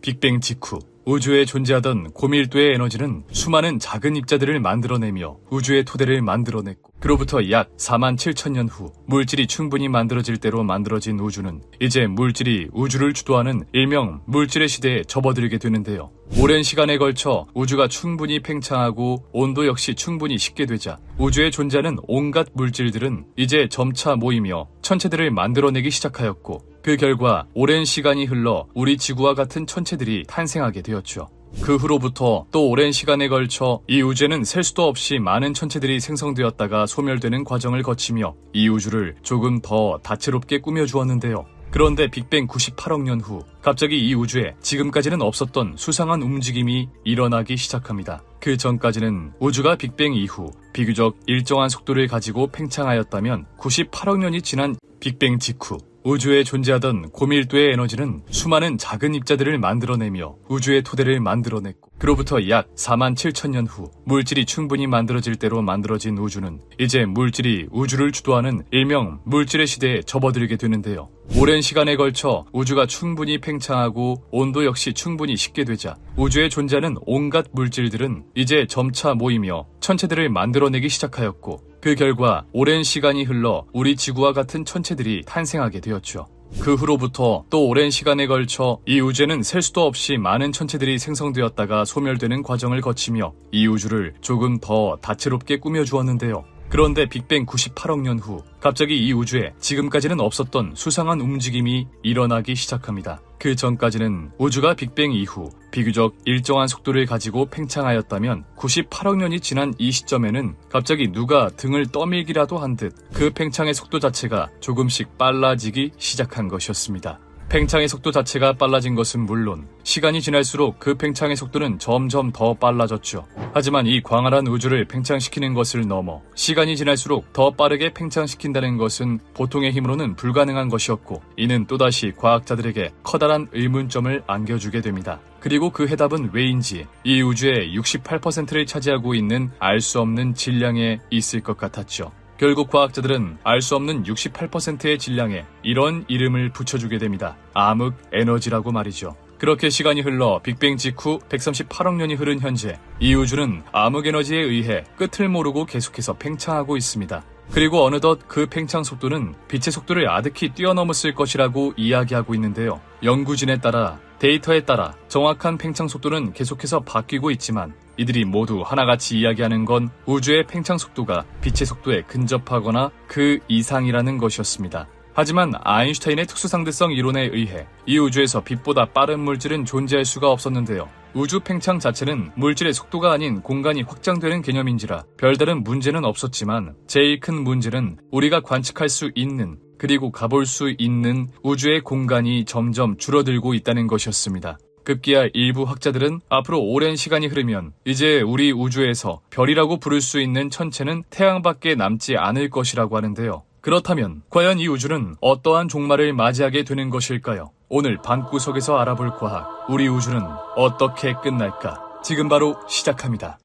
빅뱅 직후 우주에 존재하던 고밀도의 에너지는 수많은 작은 입자들을 만들어내며 우주의 토대를 만들어냈고, 그로부터 약 4만 7천년 후 물질이 충분히 만들어질 대로 만들어진 우주는 이제 물질이 우주를 주도하는 일명 물질의 시대에 접어들게 되는데요. 오랜 시간에 걸쳐 우주가 충분히 팽창하고 온도 역시 충분히 식게 되자 우주에 존재하는 온갖 물질들은 이제 점차 모이며 천체들을 만들어내기 시작하였고, 그 결과 오랜 시간이 흘러 우리 지구와 같은 천체들이 탄생하게 되었죠. 그 후로부터 또 오랜 시간에 걸쳐 이 우주에는 셀 수도 없이 많은 천체들이 생성되었다가 소멸되는 과정을 거치며 이 우주를 조금 더 다채롭게 꾸며주었는데요. 그런데 빅뱅 98억 년 후 갑자기 이 우주에 지금까지는 없었던 수상한 움직임이 일어나기 시작합니다. 그 전까지는 우주가 빅뱅 이후 비교적 일정한 속도를 가지고 팽창하였다면 98억 년이 지난 빅뱅 직후 우주에 존재하던 고밀도의 에너지는 수많은 작은 입자들을 만들어내며 우주의 토대를 만들어냈고, 그로부터 약 4만 7천년 후 물질이 충분히 만들어질 대로 만들어진 우주는 이제 물질이 우주를 주도하는 일명 물질의 시대에 접어들게 되는데요. 오랜 시간에 걸쳐 우주가 충분히 팽창하고 온도 역시 충분히 식게 되자 우주에 존재하는 온갖 물질들은 이제 점차 모이며 천체들을 만들어내기 시작하였고, 그 결과 오랜 시간이 흘러 우리 지구와 같은 천체들이 탄생하게 되었죠. 그 후로부터 또 오랜 시간에 걸쳐 이 우주에는 셀 수도 없이 많은 천체들이 생성되었다가 소멸되는 과정을 거치며 이 우주를 조금 더 다채롭게 꾸며주었는데요. 그런데 빅뱅 98억 년 후 갑자기 이 우주에 지금까지는 없었던 수상한 움직임이 일어나기 시작합니다. 그 전까지는 우주가 빅뱅 이후 비교적 일정한 속도를 가지고 팽창하였다면 98억 년이 지난 이 시점에는 갑자기 누가 등을 떠밀기라도 한 듯 그 팽창의 속도 자체가 조금씩 빨라지기 시작한 것이었습니다. 팽창의 속도 자체가 빨라진 것은 물론 시간이 지날수록 그 팽창의 속도는 점점 더 빨라졌죠. 하지만 이 광활한 우주를 팽창시키는 것을 넘어 시간이 지날수록 더 빠르게 팽창시킨다는 것은 보통의 힘으로는 불가능한 것이었고, 이는 또다시 과학자들에게 커다란 의문점을 안겨주게 됩니다. 그리고 그 해답은 왜인지 이 우주의 68%를 차지하고 있는 알 수 없는 질량에 있을 것 같았죠. 결국 과학자들은 알 수 없는 68%의 질량에 이런 이름을 붙여주게 됩니다. 암흑 에너지라고 말이죠. 그렇게 시간이 흘러 빅뱅 직후 138억 년이 흐른 현재 이 우주는 암흑 에너지에 의해 끝을 모르고 계속해서 팽창하고 있습니다. 그리고 어느덧 그 팽창 속도는 빛의 속도를 아득히 뛰어넘었을 것이라고 이야기하고 있는데요. 연구진에 따라, 데이터에 따라 정확한 팽창 속도는 계속해서 바뀌고 있지만 이들이 모두 하나같이 이야기하는 건 우주의 팽창 속도가 빛의 속도에 근접하거나 그 이상이라는 것이었습니다. 하지만 아인슈타인의 특수상대성 이론에 의해 이 우주에서 빛보다 빠른 물질은 존재할 수가 없었는데요. 우주 팽창 자체는 물질의 속도가 아닌 공간이 확장되는 개념인지라 별다른 문제는 없었지만 제일 큰 문제는 우리가 관측할 수 있는, 그리고 가볼 수 있는 우주의 공간이 점점 줄어들고 있다는 것이었습니다. 급기야 일부 학자들은 앞으로 오랜 시간이 흐르면 이제 우리 우주에서 별이라고 부를 수 있는 천체는 태양밖에 남지 않을 것이라고 하는데요. 그렇다면 과연 이 우주는 어떠한 종말을 맞이하게 되는 것일까요? 오늘 방구석에서 알아볼 과학, 우리 우주는 어떻게 끝날까? 지금 바로 시작합니다.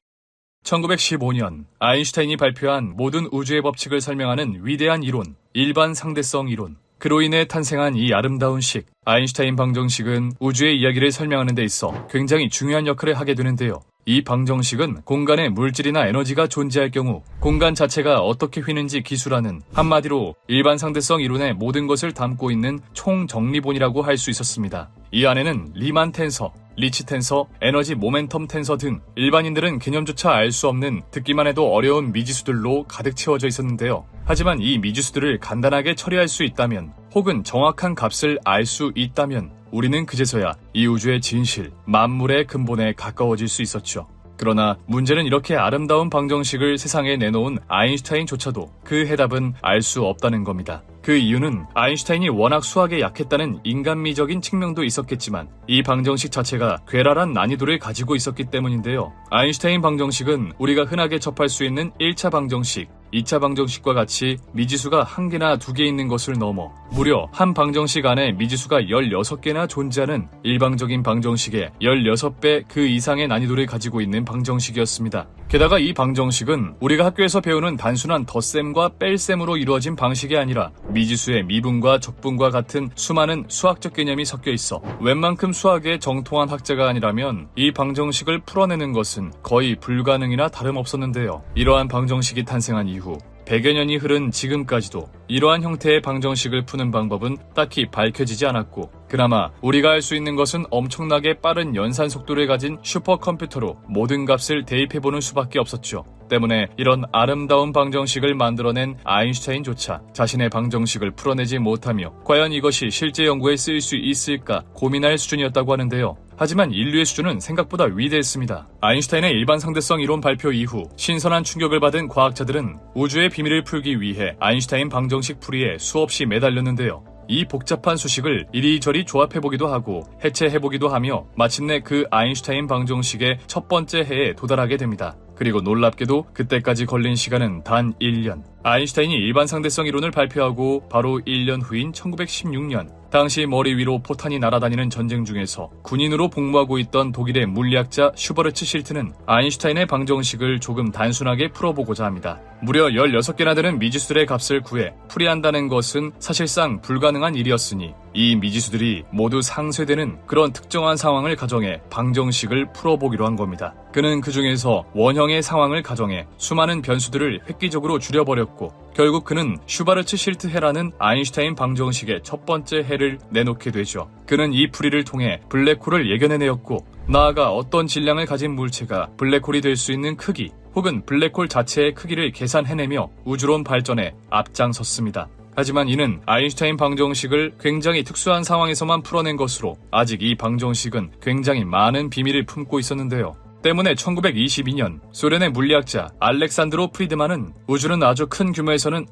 1915년 아인슈타인이 발표한 모든 우주의 법칙을 설명하는 위대한 이론, 일반 상대성 이론. 그로 인해 탄생한 이 아름다운 식, 아인슈타인 방정식은 우주의 이야기를 설명하는 데 있어 굉장히 중요한 역할을 하게 되는데요. 이 방정식은 공간에 물질이나 에너지가 존재할 경우 공간 자체가 어떻게 휘는지 기술하는, 한마디로 일반 상대성 이론의 모든 것을 담고 있는 총정리본이라고 할 수 있었습니다. 이 안에는 리만 텐서, 리치 텐서, 에너지 모멘텀 텐서 등 일반인들은 개념조차 알 수 없는, 듣기만 해도 어려운 미지수들로 가득 채워져 있었는데요. 하지만 이 미지수들을 간단하게 처리할 수 있다면, 혹은 정확한 값을 알 수 있다면 우리는 그제서야 이 우주의 진실, 만물의 근본에 가까워질 수 있었죠. 그러나 문제는 이렇게 아름다운 방정식을 세상에 내놓은 아인슈타인조차도 그 해답은 알 수 없다는 겁니다. 그 이유는 아인슈타인이 워낙 수학에 약했다는 인간미적인 측면도 있었겠지만 이 방정식 자체가 괴랄한 난이도를 가지고 있었기 때문인데요. 아인슈타인 방정식은 우리가 흔하게 접할 수 있는 1차 방정식, 2차 방정식과 같이 미지수가 1개나 2개 있는 것을 넘어 무려 한 방정식 안에 미지수가 16개나 존재하는 일방적인 방정식의 16배 그 이상의 난이도를 가지고 있는 방정식이었습니다. 게다가 이 방정식은 우리가 학교에서 배우는 단순한 덧셈과 뺄셈으로 이루어진 방식이 아니라 미지수의 미분과 적분과 같은 수많은 수학적 개념이 섞여 있어 웬만큼 수학에 정통한 학자가 아니라면 이 방정식을 풀어내는 것은 거의 불가능이나 다름없었는데요. 이러한 방정식이 탄생한 이후 100여 년이 흐른 지금까지도 이러한 형태의 방정식을 푸는 방법은 딱히 밝혀지지 않았고, 그나마 우리가 알 수 있는 것은 엄청나게 빠른 연산 속도를 가진 슈퍼컴퓨터로 모든 값을 대입해보는 수밖에 없었죠. 때문에 이런 아름다운 방정식을 만들어낸 아인슈타인조차 자신의 방정식을 풀어내지 못하며 과연 이것이 실제 연구에 쓰일 수 있을까 고민할 수준이었다고 하는데요. 하지만 인류의 수준은 생각보다 위대했습니다. 아인슈타인의 일반 상대성 이론 발표 이후 신선한 충격을 받은 과학자들은 우주의 비밀을 풀기 위해 아인슈타인 방정식 풀이에 수없이 매달렸는데요. 이 복잡한 수식을 이리저리 조합해보기도 하고 해체해보기도 하며 마침내 그 아인슈타인 방정식의 첫 번째 해에 도달하게 됩니다. 그리고 놀랍게도 그때까지 걸린 시간은 단 1년. 아인슈타인이 일반 상대성 이론을 발표하고 바로 1년 후인 1916년, 당시 머리 위로 포탄이 날아다니는 전쟁 중에서 군인으로 복무하고 있던 독일의 물리학자 슈버르츠 실트는 아인슈타인의 방정식을 조금 단순하게 풀어보고자 합니다. 무려 16개나 되는 미지수들의 값을 구해 풀이한다는 것은 사실상 불가능한 일이었으니 이 미지수들이 모두 상쇄되는 그런 특정한 상황을 가정해 방정식을 풀어보기로 한 겁니다. 그는 그 중에서 원형의 상황을 가정해 수많은 변수들을 획기적으로 줄여버렸고, 결국 그는 슈바르츠 실트 해라는 아인슈타인 방정식의 첫 번째 해를 내놓게 되죠. 그는 이 풀이를 통해 블랙홀을 예견해내었고, 나아가 어떤 질량을 가진 물체가 블랙홀이 될 수 있는 크기 혹은 블랙홀 자체의 크기를 계산해내며 우주론 발전에 앞장섰습니다. 하지만 이는 아인슈타인 방정식을 굉장히 특수한 상황에서만 풀어낸 것으로 아직 이 방정식은 굉장히 많은 비밀을 품고 있었는데요. 때문에 1922년 소련의 물리학자 알렉산드로 프리드만은 우주는 아주 큰 규모에서는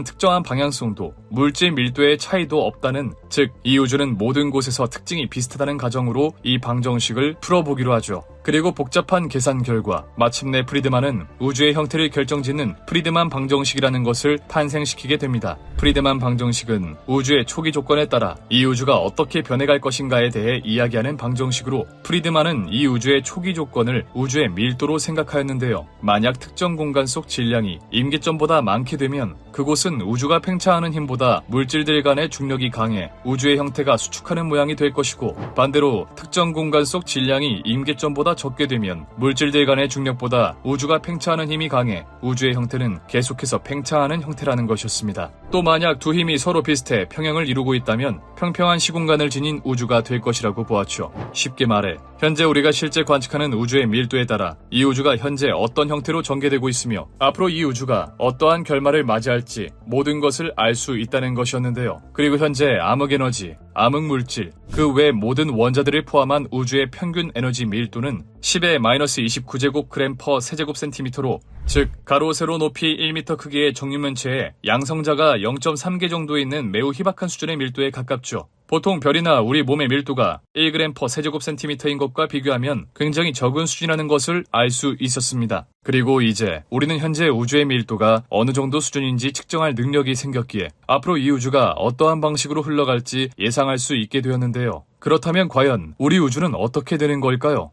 특정한 방향성도 물질 밀도의 차이도 없다는, 즉 이 우주는 모든 곳에서 특징이 비슷하다는 가정으로 이 방정식을 풀어보기로 하죠. 그리고 복잡한 계산 결과 마침내 프리드만은 우주의 형태를 결정짓는 프리드만 방정식이라는 것을 탄생시키게 됩니다. 프리드만 방정식은 우주의 초기 조건에 따라 이 우주가 어떻게 변해갈 것인가에 대해 이야기하는 방정식으로, 프리드만은 이 우주의 초기 조건을 우주의 밀도로 생각하였는데요. 만약 특정 공간 속 질량이 임계점보다 많게 되면 그곳은 우주가 팽창하는 힘보다 물질들 간의 중력이 강해 우주의 형태가 수축하는 모양이 될 것이고, 반대로 특정 공간 속 질량이 임계점보다 적게 되면 물질들 간의 중력보다 우주가 팽창하는 힘이 강해 우주의 형태는 계속해서 팽창하는 형태라는 것이었습니다. 또 만약 두 힘이 서로 비슷해 평형을 이루고 있다면 평평한 시공간을 지닌 우주가 될 것이라고 보았죠. 쉽게 말해 현재 우리가 실제 관측하는 우주의 밀도에 따라 이 우주가 현재 어떤 형태로 전개되고 있으며 앞으로 이 우주가 어떠한 결말을 맞이할지 모든 것을 알 수 있다는 것이었는데요. 그리고 현재 암흑에너지, 암흑물질, 그 외 모든 원자들을 포함한 우주의 평균 에너지 밀도는 10의 마이너스 29제곱그램 퍼 세제곱센티미터로, 즉 가로 세로 높이 1m 크기의 정육면체에 양성자가 0.3개 정도에 있는 매우 희박한 수준의 밀도에 가깝죠. 보통 별이나 우리 몸의 밀도가 1g 퍼 세제곱센티미터인 것과 비교하면 굉장히 적은 수준이라는 것을 알 수 있었습니다. 그리고 이제 우리는 현재 우주의 밀도가 어느 정도 수준인지 측정할 능력이 생겼기에 앞으로 이 우주가 어떠한 방식으로 흘러갈지 예상할 수 있게 되었는데요. 그렇다면 과연 우리 우주는 어떻게 되는 걸까요?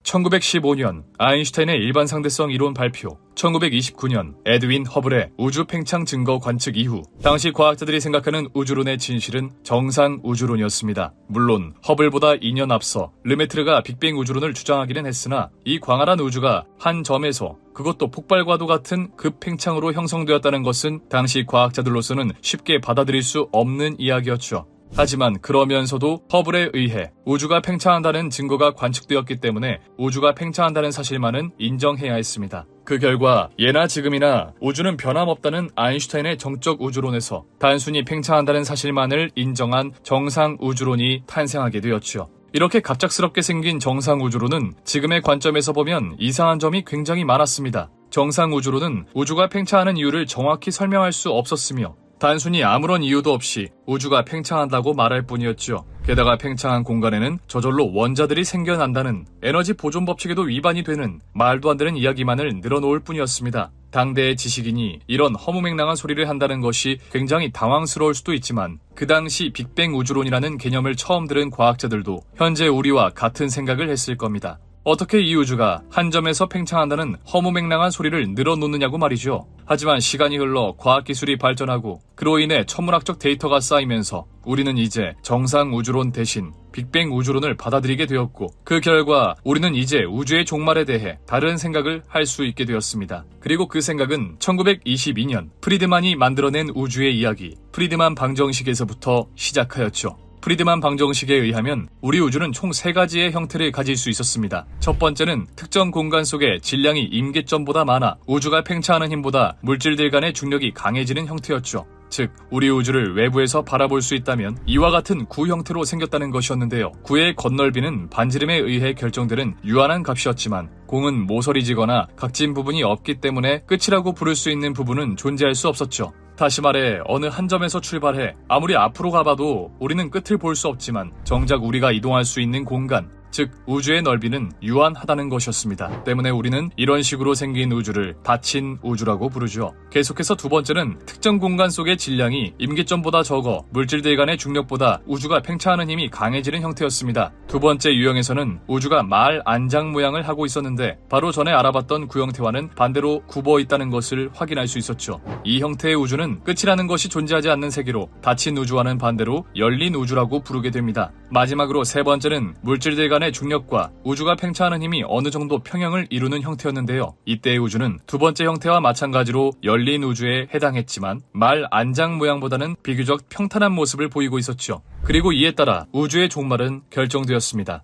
1915년 아인슈타인의 일반 상대성 이론 발표, 1929년 에드윈 허블의 우주 팽창 증거 관측 이후 당시 과학자들이 생각하는 우주론의 진실은 정상 우주론이었습니다. 물론 허블보다 2년 앞서 르메트르가 빅뱅 우주론을 주장하기는 했으나 이 광활한 우주가 한 점에서, 그것도 폭발과도 같은 급팽창으로 형성되었다는 것은 당시 과학자들로서는 쉽게 받아들일 수 없는 이야기였죠. 하지만 그러면서도 허블에 의해 우주가 팽창한다는 증거가 관측되었기 때문에 우주가 팽창한다는 사실만은 인정해야 했습니다. 그 결과 예나 지금이나 우주는 변함없다는 아인슈타인의 정적 우주론에서 단순히 팽창한다는 사실만을 인정한 정상 우주론이 탄생하게 되었죠. 이렇게 갑작스럽게 생긴 정상 우주론은 지금의 관점에서 보면 이상한 점이 굉장히 많았습니다. 정상 우주론은 우주가 팽창하는 이유를 정확히 설명할 수 없었으며 단순히 아무런 이유도 없이 우주가 팽창한다고 말할 뿐이었죠. 게다가 팽창한 공간에는 저절로 원자들이 생겨난다는 에너지 보존 법칙에도 위반이 되는 말도 안 되는 이야기만을 늘어놓을 뿐이었습니다. 당대의 지식인이 이런 허무맹랑한 소리를 한다는 것이 굉장히 당황스러울 수도 있지만 그 당시 빅뱅 우주론이라는 개념을 처음 들은 과학자들도 현재 우리와 같은 생각을 했을 겁니다. 어떻게 이 우주가 한 점에서 팽창한다는 허무맹랑한 소리를 늘어놓느냐고 말이죠. 하지만 시간이 흘러 과학기술이 발전하고 그로 인해 천문학적 데이터가 쌓이면서 우리는 이제 정상 우주론 대신 빅뱅 우주론을 받아들이게 되었고 그 결과 우리는 이제 우주의 종말에 대해 다른 생각을 할 수 있게 되었습니다. 그리고 그 생각은 1922년 프리드만이 만들어낸 우주의 이야기 프리드만 방정식에서부터 시작하였죠. 프리드만 방정식에 의하면 우리 우주는 총 3가지의 형태를 가질 수 있었습니다. 첫 번째는 특정 공간 속에 질량이 임계점보다 많아 우주가 팽창하는 힘보다 물질들 간의 중력이 강해지는 형태였죠. 즉, 우리 우주를 외부에서 바라볼 수 있다면 이와 같은 구 형태로 생겼다는 것이었는데요. 구의 겉넓이는 반지름에 의해 결정되는 유한한 값이었지만 공은 모서리 지거나 각진 부분이 없기 때문에 끝이라고 부를 수 있는 부분은 존재할 수 없었죠. 다시 말해 어느 한 점에서 출발해 아무리 앞으로 가봐도 우리는 끝을 볼 수 없지만 정작 우리가 이동할 수 있는 공간, 즉 우주의 넓이는 유한하다는 것이었습니다. 때문에 우리는 이런 식으로 생긴 우주를 닫힌 우주라고 부르죠. 계속해서 두 번째는 특정 공간 속의 질량이 임계점보다 적어 물질들 간의 중력보다 우주가 팽창하는 힘이 강해지는 형태였습니다. 두 번째 유형에서는 우주가 말 안장 모양을 하고 있었는데 바로 전에 알아봤던 구형태와는 반대로 굽어 있다는 것을 확인할 수 있었죠. 이 형태의 우주는 끝이라는 것이 존재하지 않는 세계로 닫힌 우주와는 반대로 열린 우주라고 부르게 됩니다. 마지막으로 세 번째는 물질들 간의 중력과 우주가 팽창하는 힘이 어느 정도 평형을 이루는 형태였는데요. 이때의 우주는 두 번째 형태와 마찬가지로 열린 우주에 해당했지만 말 안장 모양보다는 비교적 평탄한 모습을 보이고 있었죠. 그리고 이에 따라 우주의 종말은 결정되었습니다.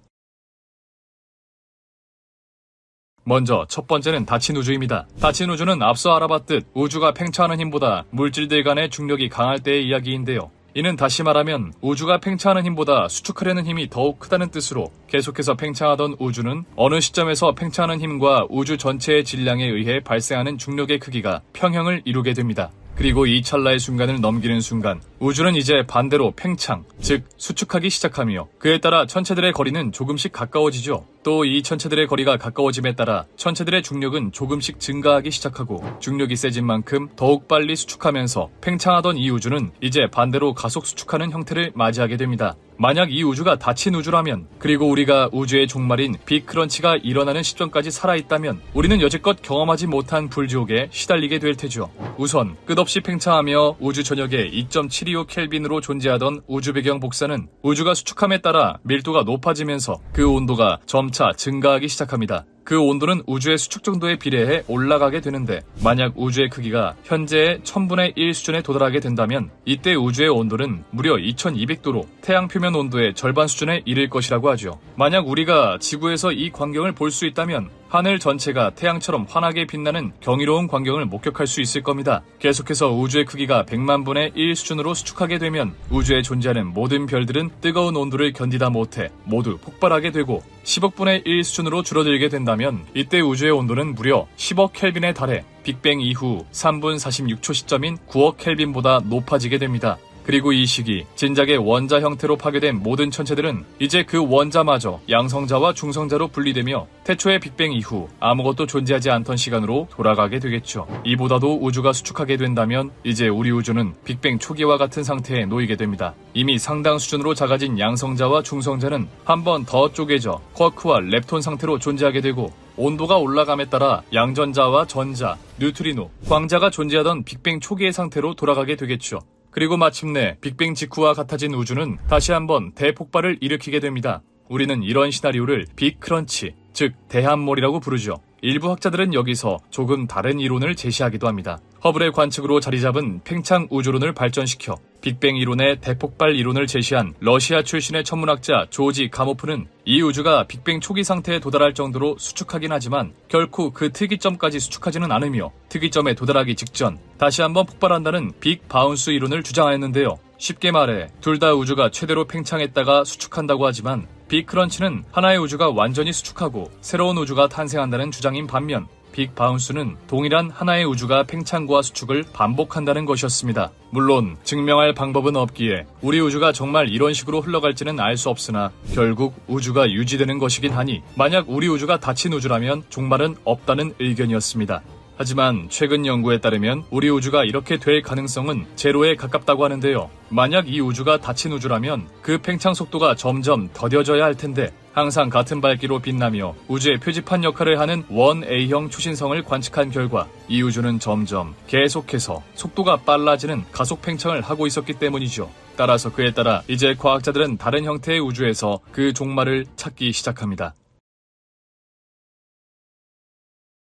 먼저 첫 번째는 닫힌 우주입니다. 닫힌 우주는 앞서 알아봤듯 우주가 팽창하는 힘보다 물질들 간의 중력이 강할 때의 이야기인데요. 이는 다시 말하면 우주가 팽창하는 힘보다 수축하려는 힘이 더욱 크다는 뜻으로 계속해서 팽창하던 우주는 어느 시점에서 팽창하는 힘과 우주 전체의 질량에 의해 발생하는 중력의 크기가 평형을 이루게 됩니다. 그리고 이 찰나의 순간을 넘기는 순간 우주는 이제 반대로 팽창, 즉 수축하기 시작하며 그에 따라 천체들의 거리는 조금씩 가까워지죠. 또 이 천체들의 거리가 가까워짐에 따라 천체들의 중력은 조금씩 증가하기 시작하고 중력이 세진 만큼 더욱 빨리 수축하면서 팽창하던 이 우주는 이제 반대로 가속 수축하는 형태를 맞이하게 됩니다. 만약 이 우주가 닫힌 우주라면 그리고 우리가 우주의 종말인 빅크런치가 일어나는 시점까지 살아있다면 우리는 여지껏 경험하지 못한 불지옥에 시달리게 될 테죠. 우선 끝없이 팽창하며 우주 전역에 2.725 켈빈으로 존재하던 우주 배경 복사는 우주가 수축함에 따라 밀도가 높아지면서 그 온도가 점차 증가하기 시작합니다. 그 온도는 우주의 수축 정도에 비례해 올라가게 되는데 만약 우주의 크기가 현재의 1000분의 1 수준에 도달하게 된다면 이때 우주의 온도는 무려 2200도로 태양 표면 온도의 절반 수준에 이를 것이라고 하죠. 만약 우리가 지구에서 이 광경을 볼 수 있다면 하늘 전체가 태양처럼 환하게 빛나는 경이로운 광경을 목격할 수 있을 겁니다. 계속해서 우주의 크기가 100만 분의 1 수준으로 수축하게 되면 우주에 존재하는 모든 별들은 뜨거운 온도를 견디다 못해 모두 폭발하게 되고 10억 분의 1 수준으로 줄어들게 된다면 이때 우주의 온도는 무려 10억 켈빈에 달해 빅뱅 이후 3분 46초 시점인 9억 켈빈보다 높아지게 됩니다. 그리고 이 시기 진작에 원자 형태로 파괴된 모든 천체들은 이제 그 원자마저 양성자와 중성자로 분리되며 태초의 빅뱅 이후 아무것도 존재하지 않던 시간으로 돌아가게 되겠죠. 이보다도 우주가 수축하게 된다면 이제 우리 우주는 빅뱅 초기와 같은 상태에 놓이게 됩니다. 이미 상당 수준으로 작아진 양성자와 중성자는 한 번 더 쪼개져 쿼크와 렙톤 상태로 존재하게 되고 온도가 올라감에 따라 양전자와 전자, 뉴트리노, 광자가 존재하던 빅뱅 초기의 상태로 돌아가게 되겠죠. 그리고 마침내 빅뱅 직후와 같아진 우주는 다시 한번 대폭발을 일으키게 됩니다. 우리는 이런 시나리오를 빅크런치, 즉 대함몰이라고 부르죠. 일부 학자들은 여기서 조금 다른 이론을 제시하기도 합니다. 허블의 관측으로 자리잡은 팽창 우주론을 발전시켜 빅뱅 이론의 대폭발 이론을 제시한 러시아 출신의 천문학자 조지 가모프는 이 우주가 빅뱅 초기 상태에 도달할 정도로 수축하긴 하지만 결코 그 특이점까지 수축하지는 않으며 특이점에 도달하기 직전 다시 한번 폭발한다는 빅 바운스 이론을 주장하였는데요. 쉽게 말해 둘 다 우주가 최대로 팽창했다가 수축한다고 하지만 빅크런치는 하나의 우주가 완전히 수축하고 새로운 우주가 탄생한다는 주장인 반면 빅 바운스는 동일한 하나의 우주가 팽창과 수축을 반복한다는 것이었습니다. 물론 증명할 방법은 없기에 우리 우주가 정말 이런 식으로 흘러갈지는 알 수 없으나 결국 우주가 유지되는 것이긴 하니 만약 우리 우주가 닫힌 우주라면 종말은 없다는 의견이었습니다. 하지만 최근 연구에 따르면 우리 우주가 이렇게 될 가능성은 제로에 가깝다고 하는데요. 만약 이 우주가 닫힌 우주라면 그 팽창 속도가 점점 더뎌져야 할 텐데 항상 같은 밝기로 빛나며 우주의 표지판 역할을 하는 1A형 초신성을 관측한 결과 이 우주는 점점 계속해서 속도가 빨라지는 가속 팽창을 하고 있었기 때문이죠. 따라서 그에 따라 이제 과학자들은 다른 형태의 우주에서 그 종말을 찾기 시작합니다.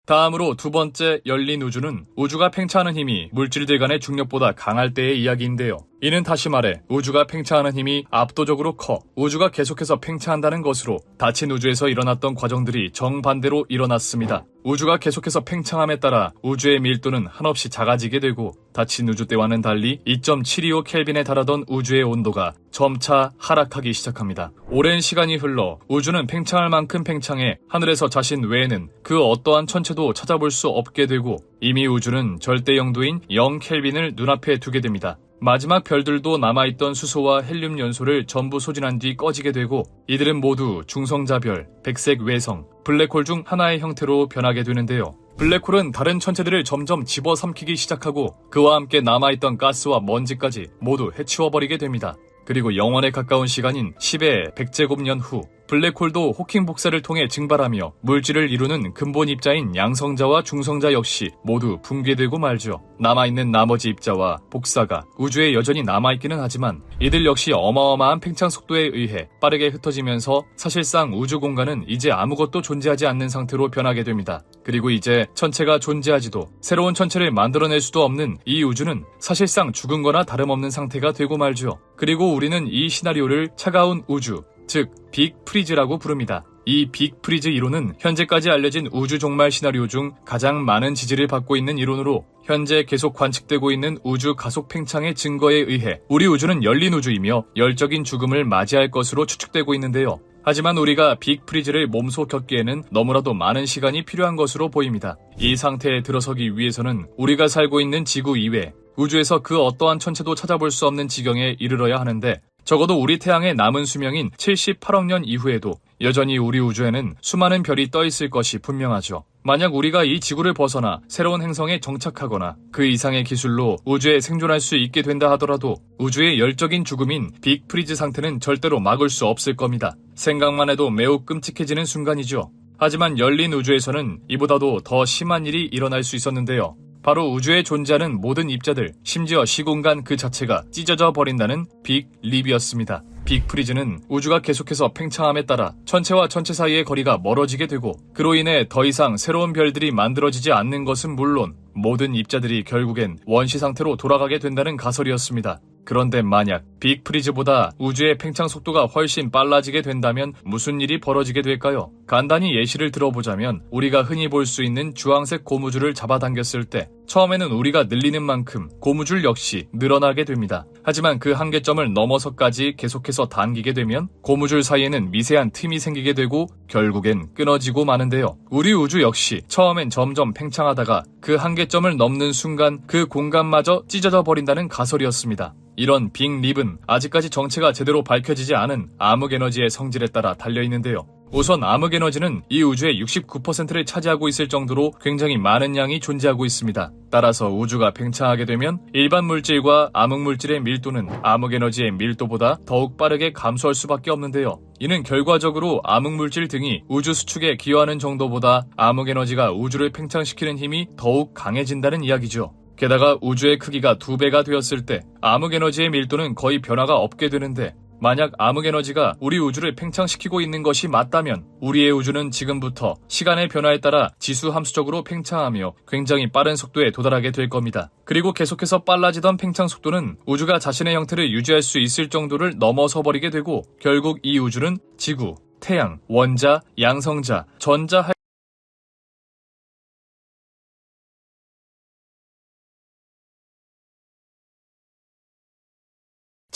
다음으로 두 번째 열린 우주는 우주가 팽창하는 힘이 물질들 간의 중력보다 강할 때의 이야기인데요. 이는 다시 말해 우주가 팽창하는 힘이 압도적으로 커 우주가 계속해서 팽창한다는 것으로 닫힌 우주에서 일어났던 과정들이 정반대로 일어났습니다. 우주가 계속해서 팽창함에 따라 우주의 밀도는 한없이 작아지게 되고 닫힌 우주 때와는 달리 2.725 켈빈에 달하던 우주의 온도가 점차 하락하기 시작합니다. 오랜 시간이 흘러 우주는 팽창할 만큼 팽창해 하늘에서 자신 외에는 그 어떠한 천체도 찾아볼 수 없게 되고 이미 우주는 절대 영도인 0 켈빈을 눈앞에 두게 됩니다. 마지막 별들도 남아있던 수소와 헬륨 연소를 전부 소진한 뒤 꺼지게 되고 이들은 모두 중성자별, 백색 외성, 블랙홀 중 하나의 형태로 변하게 되는데요. 블랙홀은 다른 천체들을 점점 집어삼키기 시작하고 그와 함께 남아있던 가스와 먼지까지 모두 해치워버리게 됩니다. 그리고 영원에 가까운 시간인 10의 100제곱년 후 블랙홀도 호킹 복사를 통해 증발하며 물질을 이루는 근본 입자인 양성자와 중성자 역시 모두 붕괴되고 말죠. 남아있는 나머지 입자와 복사가 우주에 여전히 남아있기는 하지만 이들 역시 어마어마한 팽창 속도에 의해 빠르게 흩어지면서 사실상 우주 공간은 이제 아무것도 존재하지 않는 상태로 변하게 됩니다. 그리고 이제 천체가 존재하지도 새로운 천체를 만들어낼 수도 없는 이 우주는 사실상 죽은 거나 다름없는 상태가 되고 말죠. 그리고 우리는 이 시나리오를 차가운 우주, 즉 빅 프리즈라고 부릅니다. 이 빅 프리즈 이론은 현재까지 알려진 우주 종말 시나리오 중 가장 많은 지지를 받고 있는 이론으로 현재 계속 관측되고 있는 우주 가속 팽창의 증거에 의해 우리 우주는 열린 우주이며 열적인 죽음을 맞이할 것으로 추측되고 있는데요. 하지만 우리가 빅 프리즈를 몸소 겪기에는 너무나도 많은 시간이 필요한 것으로 보입니다. 이 상태에 들어서기 위해서는 우리가 살고 있는 지구 이외 우주에서 그 어떠한 천체도 찾아볼 수 없는 지경에 이르러야 하는데 적어도 우리 태양의 남은 수명인 78억 년 이후에도 여전히 우리 우주에는 수많은 별이 떠 있을 것이 분명하죠. 만약 우리가 이 지구를 벗어나 새로운 행성에 정착하거나 그 이상의 기술로 우주에 생존할 수 있게 된다 하더라도 우주의 열적인 죽음인 빅 프리즈 상태는 절대로 막을 수 없을 겁니다. 생각만 해도 매우 끔찍해지는 순간이죠. 하지만 열린 우주에서는 이보다도 더 심한 일이 일어날 수 있었는데요. 바로 우주에 존재하는 모든 입자들, 심지어 시공간 그 자체가 찢어져 버린다는 빅 립이었습니다. 빅 프리즈는 우주가 계속해서 팽창함에 따라 천체와 천체 사이의 거리가 멀어지게 되고 그로 인해 더 이상 새로운 별들이 만들어지지 않는 것은 물론 모든 입자들이 결국엔 원시 상태로 돌아가게 된다는 가설이었습니다. 그런데 만약 빅 프리즈보다 우주의 팽창 속도가 훨씬 빨라지게 된다면 무슨 일이 벌어지게 될까요? 간단히 예시를 들어보자면 우리가 흔히 볼 수 있는 주황색 고무줄을 잡아당겼을 때 처음에는 우리가 늘리는 만큼 고무줄 역시 늘어나게 됩니다. 하지만 그 한계점을 넘어서까지 계속해서 당기게 되면 고무줄 사이에는 미세한 틈이 생기게 되고 결국엔 끊어지고 마는데요. 우리 우주 역시 처음엔 점점 팽창하다가 그 한계점을 넘는 순간 그 공간마저 찢어져 버린다는 가설이었습니다. 이런 빅 립은 아직까지 정체가 제대로 밝혀지지 않은 암흑에너지의 성질에 따라 달려있는데요. 우선 암흑에너지는 이 우주의 69%를 차지하고 있을 정도로 굉장히 많은 양이 존재하고 있습니다. 따라서 우주가 팽창하게 되면 일반 물질과 암흑물질의 밀도는 암흑에너지의 밀도보다 더욱 빠르게 감소할 수밖에 없는데요. 이는 결과적으로 암흑물질 등이 우주 수축에 기여하는 정도보다 암흑에너지가 우주를 팽창시키는 힘이 더욱 강해진다는 이야기죠. 게다가 우주의 크기가 2배가 되었을 때 암흑에너지의 밀도는 거의 변화가 없게 되는데 만약 암흑에너지가 우리 우주를 팽창시키고 있는 것이 맞다면 우리의 우주는 지금부터 시간의 변화에 따라 지수함수적으로 팽창하며 굉장히 빠른 속도에 도달하게 될 겁니다. 그리고 계속해서 빨라지던 팽창 속도는 우주가 자신의 형태를 유지할 수 있을 정도를 넘어서 버리게 되고 결국 이 우주는 지구, 태양, 원자, 양성자, 전자,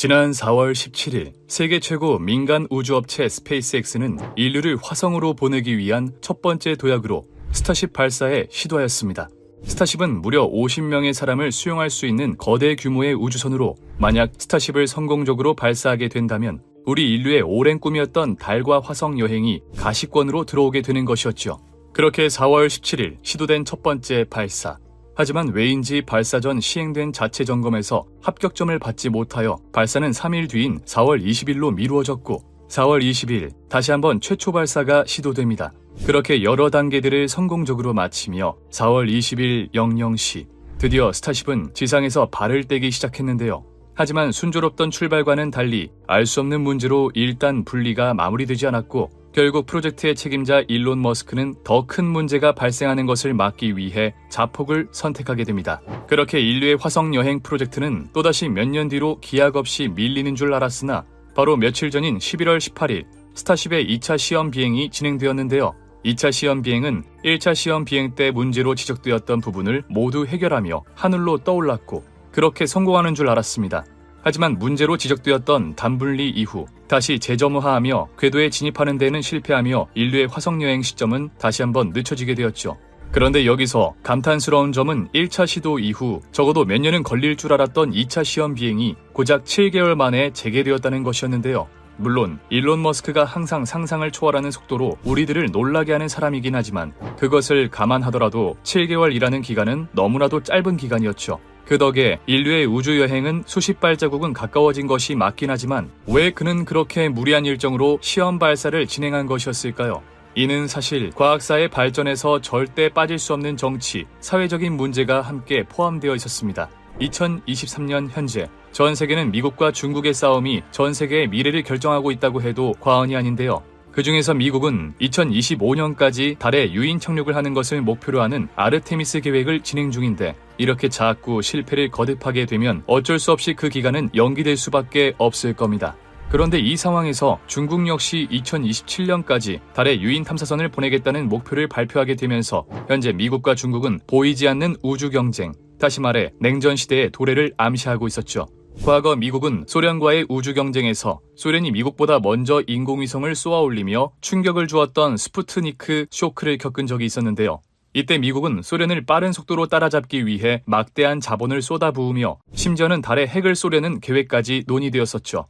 지난 4월 17일 세계 최고 민간 우주업체 스페이스X는 인류를 화성으로 보내기 위한 첫 번째 도약으로 스타쉽 발사에 시도하였습니다. 스타쉽은 무려 50명의 사람을 수용할 수 있는 거대 규모의 우주선으로 만약 스타쉽을 성공적으로 발사하게 된다면 우리 인류의 오랜 꿈이었던 달과 화성 여행이 가시권으로 들어오게 되는 것이었죠. 그렇게 4월 17일 시도된 첫 번째 발사. 하지만 왜인지 발사 전 시행된 자체 점검에서 합격점을 받지 못하여 발사는 3일 뒤인 4월 20일로 미루어졌고 4월 20일 다시 한번 최초 발사가 시도됩니다. 그렇게 여러 단계들을 성공적으로 마치며 4월 20일 00시 드디어 스타쉽은 지상에서 발을 떼기 시작했는데요. 하지만 순조롭던 출발과는 달리 알 수 없는 문제로 일단 분리가 마무리되지 않았고 결국 프로젝트의 책임자 일론 머스크는 더 큰 문제가 발생하는 것을 막기 위해 자폭을 선택하게 됩니다. 그렇게 인류의 화성 여행 프로젝트는 또다시 몇 년 뒤로 기약 없이 밀리는 줄 알았으나 바로 며칠 전인 11월 18일 스타쉽의 2차 시험 비행이 진행되었는데요. 2차 시험 비행은 1차 시험 비행 때 문제로 지적되었던 부분을 모두 해결하며 하늘로 떠올랐고 그렇게 성공하는 줄 알았습니다. 하지만 문제로 지적되었던 단분리 이후 다시 재점화하며 궤도에 진입하는 데는 실패하며 인류의 화성 여행 시점은 다시 한번 늦춰지게 되었죠. 그런데 여기서 감탄스러운 점은 1차 시도 이후 적어도 몇 년은 걸릴 줄 알았던 2차 시험 비행이 고작 7개월 만에 재개되었다는 것이었는데요. 물론 일론 머스크가 항상 상상을 초월하는 속도로 우리들을 놀라게 하는 사람이긴 하지만 그것을 감안하더라도 7개월이라는 기간은 너무나도 짧은 기간이었죠. 그 덕에 인류의 우주여행은 수십 발자국은 가까워진 것이 맞긴 하지만 왜 그는 그렇게 무리한 일정으로 시험 발사를 진행한 것이었을까요? 이는 사실 과학사의 발전에서 절대 빠질 수 없는 정치, 사회적인 문제가 함께 포함되어 있었습니다. 2023년 현재 전 세계는 미국과 중국의 싸움이 전 세계의 미래를 결정하고 있다고 해도 과언이 아닌데요. 그 중에서 미국은 2025년까지 달에 유인 착륙을 하는 것을 목표로 하는 아르테미스 계획을 진행 중인데 이렇게 자꾸 실패를 거듭하게 되면 어쩔 수 없이 그 기간은 연기될 수밖에 없을 겁니다. 그런데 이 상황에서 중국 역시 2027년까지 달에 유인 탐사선을 보내겠다는 목표를 발표하게 되면서 현재 미국과 중국은 보이지 않는 우주 경쟁, 다시 말해 냉전 시대의 도래를 암시하고 있었죠. 과거 미국은 소련과의 우주 경쟁에서 소련이 미국보다 먼저 인공위성을 쏘아 올리며 충격을 주었던 스푸트니크 쇼크를 겪은 적이 있었는데요. 이때 미국은 소련을 빠른 속도로 따라잡기 위해 막대한 자본을 쏟아부으며 심지어는 달에 핵을 쏘려는 계획까지 논의되었었죠.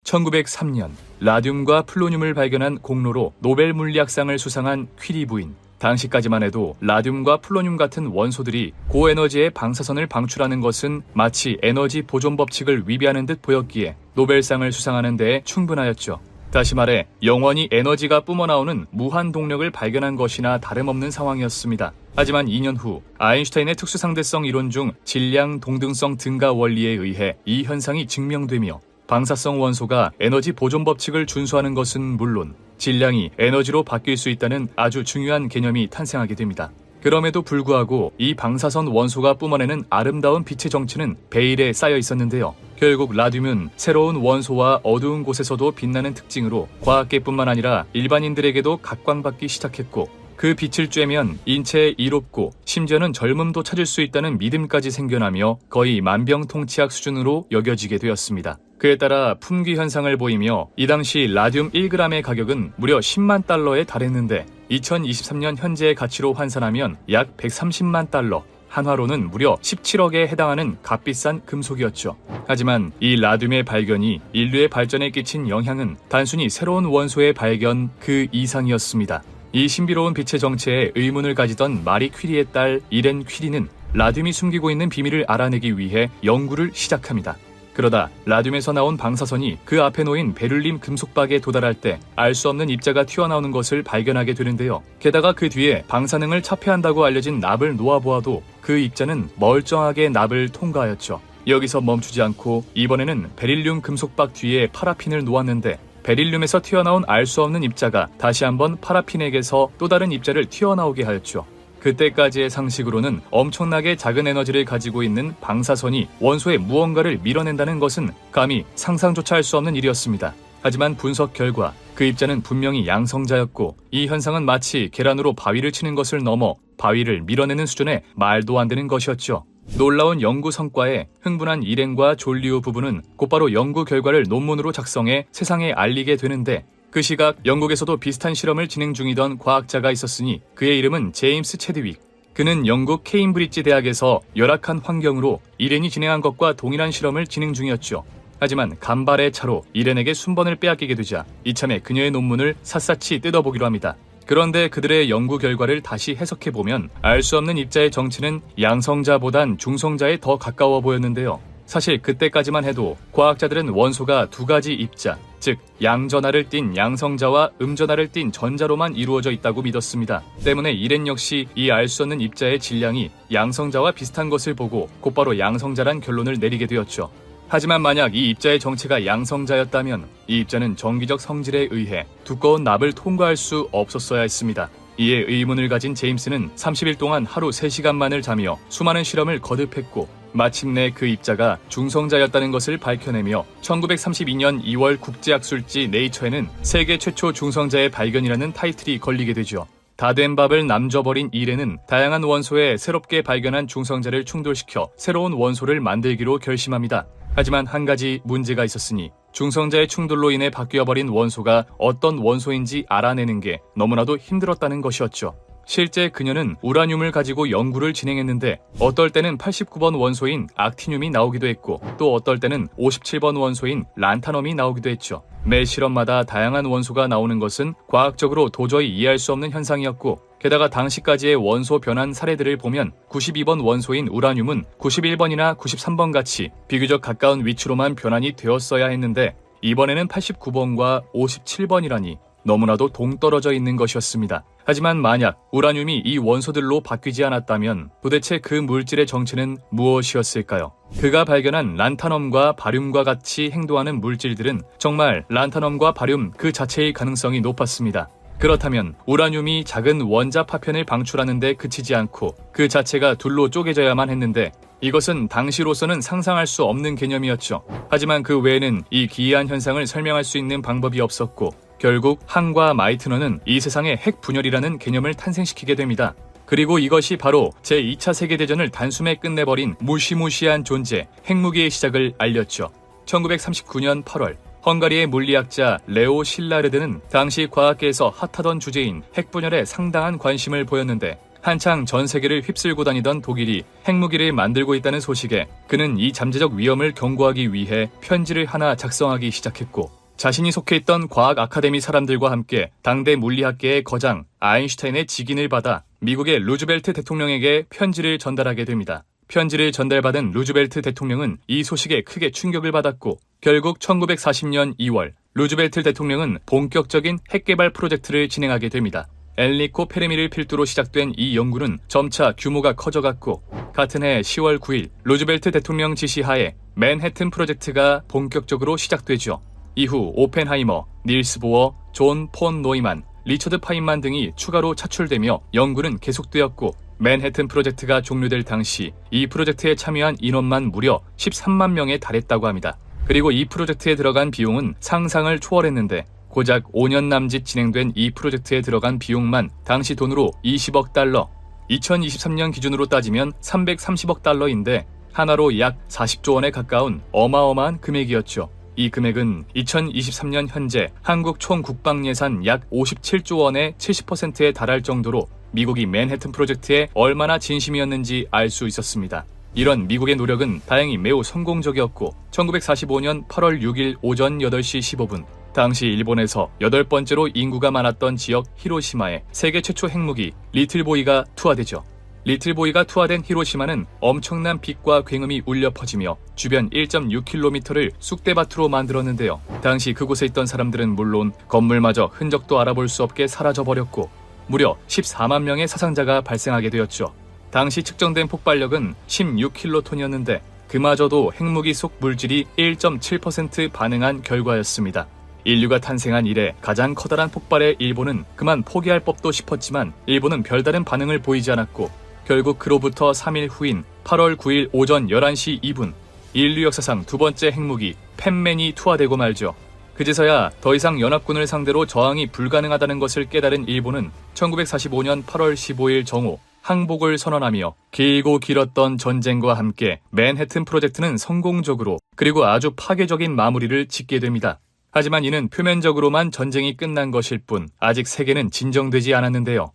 1903년 라듐과 플루늄을 발견한 공로로 노벨 물리학상을 수상한 퀴리 부인. 당시까지만 해도 라듐과 플루늄 같은 원소들이 고에너지의 방사선을 방출하는 것은 마치 에너지 보존 법칙을 위배하는 듯 보였기에 노벨상을 수상하는 데에 충분하였죠. 다시 말해 영원히 에너지가 뿜어나오는 무한 동력을 발견한 것이나 다름없는 상황이었습니다. 하지만 2년 후 아인슈타인의 특수상대성 이론 중 질량 동등성 증가 원리에 의해 이 현상이 증명되며 방사성 원소가 에너지 보존 법칙을 준수하는 것은 물론 질량이 에너지로 바뀔 수 있다는 아주 중요한 개념이 탄생하게 됩니다. 그럼에도 불구하고 이 방사선 원소가 뿜어내는 아름다운 빛의 정체는 베일에 쌓여 있었는데요. 결국 라듐은 새로운 원소와 어두운 곳에서도 빛나는 특징으로 과학계뿐만 아니라 일반인들에게도 각광받기 시작했고 그 빛을 쬐면 인체에 이롭고 심지어는 젊음도 찾을 수 있다는 믿음까지 생겨나며 거의 만병통치약 수준으로 여겨지게 되었습니다. 그에 따라 품귀 현상을 보이며 이 당시 라듐 1g의 가격은 무려 10만 달러에 달했는데 2023년 현재의 가치로 환산하면 약 130만 달러, 한화로는 무려 17억에 해당하는 값비싼 금속이었죠. 하지만 이 라듐의 발견이 인류의 발전에 끼친 영향은 단순히 새로운 원소의 발견 그 이상이었습니다. 이 신비로운 빛의 정체에 의문을 가지던 마리 퀴리의 딸 이렌 퀴리는 라듐이 숨기고 있는 비밀을 알아내기 위해 연구를 시작합니다. 그러다 라듐에서 나온 방사선이 그 앞에 놓인 베를린 금속박에 도달할 때 알 수 없는 입자가 튀어나오는 것을 발견하게 되는데요. 게다가 그 뒤에 방사능을 차폐한다고 알려진 납을 놓아보아도 그 입자는 멀쩡하게 납을 통과하였죠. 여기서 멈추지 않고 이번에는 베릴륨 금속박 뒤에 파라핀을 놓았는데 베릴륨에서 튀어나온 알 수 없는 입자가 다시 한번 파라핀에게서 또 다른 입자를 튀어나오게 하였죠. 그때까지의 상식으로는 엄청나게 작은 에너지를 가지고 있는 방사선이 원소의 무언가를 밀어낸다는 것은 감히 상상조차 할 수 없는 일이었습니다. 하지만 분석 결과 그 입자는 분명히 양성자였고 이 현상은 마치 계란으로 바위를 치는 것을 넘어 바위를 밀어내는 수준의 말도 안 되는 것이었죠. 놀라운 연구 성과에 흥분한 일행과 졸리우 부부는 곧바로 연구 결과를 논문으로 작성해 세상에 알리게 되는데 그 시각 영국에서도 비슷한 실험을 진행 중이던 과학자가 있었으니 그의 이름은 제임스 체드윅. 그는 영국 케임브리지 대학에서 열악한 환경으로 이렌이 진행한 것과 동일한 실험을 진행 중이었죠. 하지만 간발의 차로 이렌에게 순번을 빼앗기게 되자 이참에 그녀의 논문을 샅샅이 뜯어보기로 합니다. 그런데 그들의 연구 결과를 다시 해석해보면 알 수 없는 입자의 정체는 양성자보단 중성자에 더 가까워 보였는데요. 사실 그때까지만 해도 과학자들은 원소가 두 가지 입자, 즉 양전하를 띤 양성자와 음전하를 띤 전자로만 이루어져 있다고 믿었습니다. 때문에 이렌 역시 이 알 수 없는 입자의 질량이 양성자와 비슷한 것을 보고 곧바로 양성자란 결론을 내리게 되었죠. 하지만 만약 이 입자의 정체가 양성자였다면 이 입자는 정기적 성질에 의해 두꺼운 납을 통과할 수 없었어야 했습니다. 이에 의문을 가진 제임스는 30일 동안 하루 3시간만을 자며 수많은 실험을 거듭했고 마침내 그 입자가 중성자였다는 것을 밝혀내며 1932년 2월 국제학술지 네이처에는 세계 최초 중성자의 발견이라는 타이틀이 걸리게 되죠. 다 된 밥을 남줘버린 이렌은 다양한 원소에 새롭게 발견한 중성자를 충돌시켜 새로운 원소를 만들기로 결심합니다. 하지만 한 가지 문제가 있었으니 중성자의 충돌로 인해 바뀌어버린 원소가 어떤 원소인지 알아내는 게 너무나도 힘들었다는 것이었죠. 실제 그녀는 우라늄을 가지고 연구를 진행했는데 어떨 때는 89번 원소인 악티늄이 나오기도 했고 또 어떨 때는 57번 원소인 란타넘이 나오기도 했죠. 매 실험마다 다양한 원소가 나오는 것은 과학적으로 도저히 이해할 수 없는 현상이었고 게다가 당시까지의 원소 변환 사례들을 보면 92번 원소인 우라늄은 91번이나 93번 같이 비교적 가까운 위치로만 변환이 되었어야 했는데 이번에는 89번과 57번이라니 너무나도 동떨어져 있는 것이었습니다. 하지만 만약 우라늄이 이 원소들로 바뀌지 않았다면 도대체 그 물질의 정체는 무엇이었을까요? 그가 발견한 란타넘과 바륨과 같이 행동하는 물질들은 정말 란타넘과 바륨 그 자체의 가능성이 높았습니다. 그렇다면 우라늄이 작은 원자 파편을 방출하는 데 그치지 않고 그 자체가 둘로 쪼개져야만 했는데 이것은 당시로서는 상상할 수 없는 개념이었죠. 하지만 그 외에는 이 기이한 현상을 설명할 수 있는 방법이 없었고 결국 항과 마이트너는 이 세상의 핵 분열이라는 개념을 탄생시키게 됩니다. 그리고 이것이 바로 제2차 세계대전을 단숨에 끝내버린 무시무시한 존재, 핵무기의 시작을 알렸죠. 1939년 8월 헝가리의 물리학자 레오 실라르드는 당시 과학계에서 핫하던 주제인 핵분열에 상당한 관심을 보였는데 한창 전 세계를 휩쓸고 다니던 독일이 핵무기를 만들고 있다는 소식에 그는 이 잠재적 위험을 경고하기 위해 편지를 하나 작성하기 시작했고 자신이 속해 있던 과학 아카데미 사람들과 함께 당대 물리학계의 거장 아인슈타인의 직인을 받아 미국의 루즈벨트 대통령에게 편지를 전달하게 됩니다. 편지를 전달받은 루즈벨트 대통령은 이 소식에 크게 충격을 받았고 결국 1940년 2월 루즈벨트 대통령은 본격적인 핵개발 프로젝트를 진행하게 됩니다. 엔리코 페르미를 필두로 시작된 이 연구는 점차 규모가 커져갔고 같은 해 10월 9일 루즈벨트 대통령 지시하에 맨해튼 프로젝트가 본격적으로 시작되죠. 이후 오펜하이머, 닐스 보어, 존 폰 노이만, 리처드 파인만 등이 추가로 차출되며 연구는 계속되었고 맨해튼 프로젝트가 종료될 당시 이 프로젝트에 참여한 인원만 무려 13만 명에 달했다고 합니다. 그리고 이 프로젝트에 들어간 비용은 상상을 초월했는데 고작 5년 남짓 진행된 이 프로젝트에 들어간 비용만 당시 돈으로 20억 달러, 2023년 기준으로 따지면 330억 달러인데 하나로 약 40조 원에 가까운 어마어마한 금액이었죠. 이 금액은 2023년 현재 한국 총 국방 예산 약 57조 원의 70%에 달할 정도로 미국이 맨해튼 프로젝트에 얼마나 진심이었는지 알 수 있었습니다. 이런 미국의 노력은 다행히 매우 성공적이었고 1945년 8월 6일 오전 8시 15분 당시 일본에서 8번째로 인구가 많았던 지역 히로시마에 세계 최초 핵무기 리틀보이가 투하되죠. 리틀보이가 투하된 히로시마는 엄청난 빛과 굉음이 울려 퍼지며 주변 1.6km를 쑥대밭으로 만들었는데요. 당시 그곳에 있던 사람들은 물론 건물마저 흔적도 알아볼 수 없게 사라져버렸고 무려 14만 명의 사상자가 발생하게 되었죠. 당시 측정된 폭발력은 16킬로톤이었는데 그마저도 핵무기 속 물질이 1.7% 반응한 결과였습니다. 인류가 탄생한 이래 가장 커다란 폭발에 일본은 그만 포기할 법도 싶었지만 일본은 별다른 반응을 보이지 않았고 결국 그로부터 3일 후인 8월 9일 오전 11시 2분 인류 역사상 두 번째 핵무기 펜맨이 투하되고 말죠. 그제서야 더 이상 연합군을 상대로 저항이 불가능하다는 것을 깨달은 일본은 1945년 8월 15일 정오 항복을 선언하며 길고 길었던 전쟁과 함께 맨해튼 프로젝트는 성공적으로 그리고 아주 파괴적인 마무리를 짓게 됩니다. 하지만 이는 표면적으로만 전쟁이 끝난 것일 뿐 아직 세계는 진정되지 않았는데요.